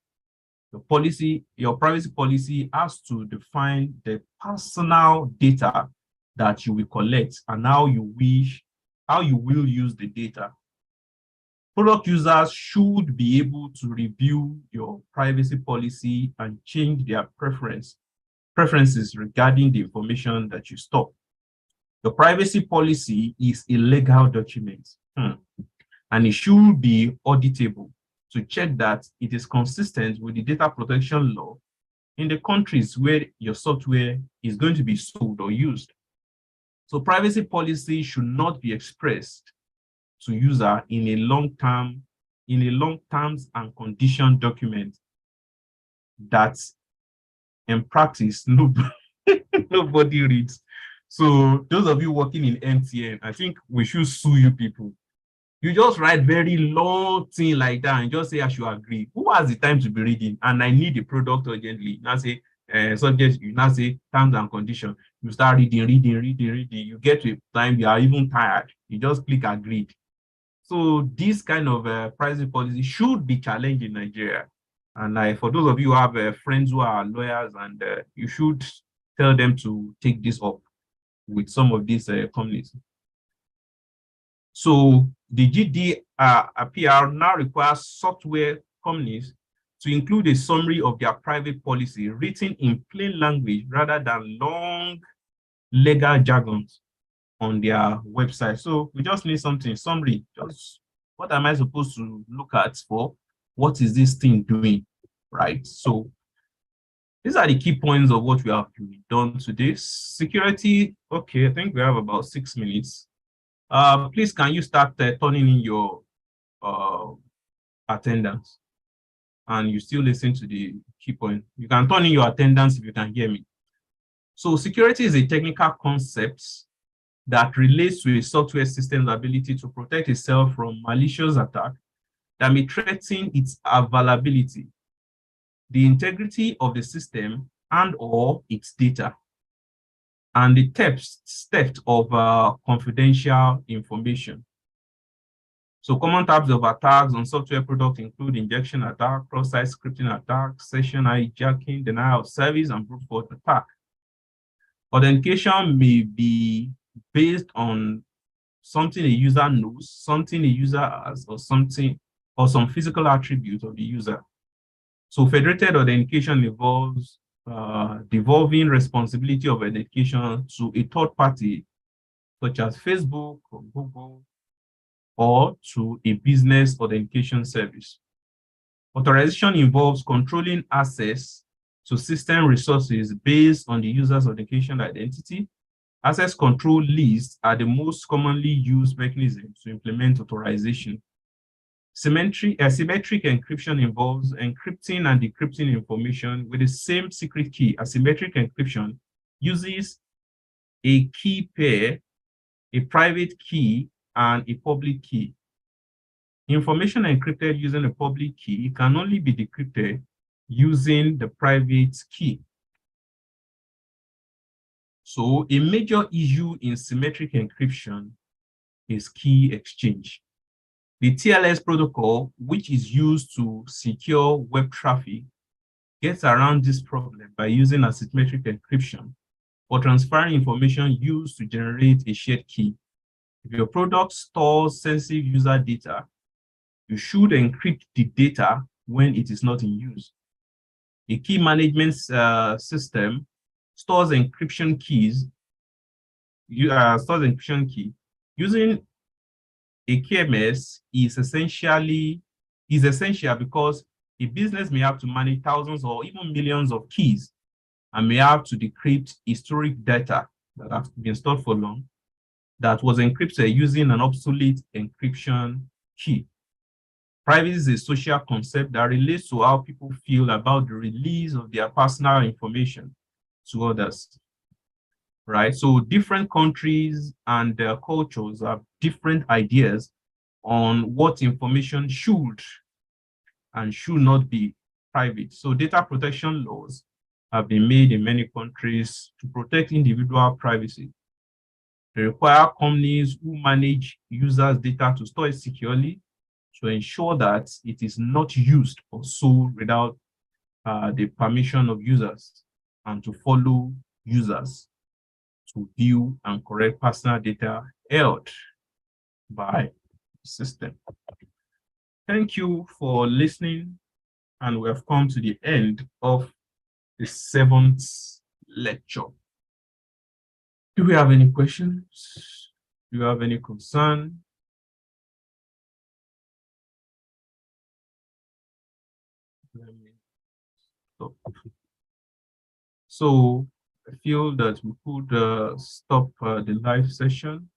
Your privacy policy has to define the personal data that you will collect and how you will use the data. Product users should be able to review your privacy policy and change their preferences regarding the information that you store. The privacy policy is a legal document, and it should be auditable to check that it is consistent with the data protection law in the countries where your software is going to be sold or used. So privacy policy should not be expressed to user in a long terms and condition document that in practice nobody reads. So those of you working in MTN, I think we should sue you people. You just write very long thing like that and just say I should agree. Who has the time to be reading? And I need the product urgently. Now say subject, you now say terms and conditions. You start reading. You get to a time you are even tired. You just click agreed. So this kind of privacy policy should be challenged in Nigeria. And for those of you who have friends who are lawyers, and you should tell them to take this up with some of these companies. So the GDPR now requires software companies to include a summary of their private policy written in plain language rather than long legal jargons on their website. So we just need something, summary, just what am I supposed to look at for? What is this thing doing, right? So these are the key points of what we have done today. Security, okay, I think we have about 6 minutes. Please, can you start turning in your attendance? And you still listen to the key point. You can turn in your attendance if you can hear me. So security is a technical concept that relates to a software system's ability to protect itself from malicious attack that may threaten its availability, the integrity of the system and/or its data, and the theft of confidential information. So common types of attacks on software products include injection attack, cross-site scripting attack, session hijacking, denial of service, and brute force attack. Authentication may be based on something a user knows, something a user has, or some physical attribute of the user. So federated authentication involves devolving responsibility of authentication to a third party, such as Facebook or Google, or to a business authentication service. Authorization involves controlling access to system resources based on the user's authentication identity. Access control lists are the most commonly used mechanism to implement authorization. Symmetric encryption involves encrypting and decrypting information with the same secret key. Asymmetric encryption uses a key pair, a private key, and a public key. Information encrypted using a public key can only be decrypted using the private key. So a major issue in symmetric encryption is key exchange. The TLS protocol, which is used to secure web traffic, gets around this problem by using asymmetric encryption for transferring information used to generate a shared key. If your product stores sensitive user data, you should encrypt the data when it is not in use. A key management system stores encryption key. Using a KMS is essential because a business may have to manage thousands or even millions of keys and may have to decrypt historic data that have been stored for long that was encrypted using an obsolete encryption key. Privacy is a social concept that relates to how people feel about the release of their personal information to others, right? So different countries and their cultures have different ideas on what information should and should not be private. So data protection laws have been made in many countries to protect individual privacy. They require companies who manage users' data to store it securely to ensure that it is not used or sold without the permission of users and to follow users to view and correct personal data held by the system. Thank you for listening, and we have come to the end of the 7th lecture. Do we have any questions? Do you have any concern? Let me stop. So I feel that we could stop the live session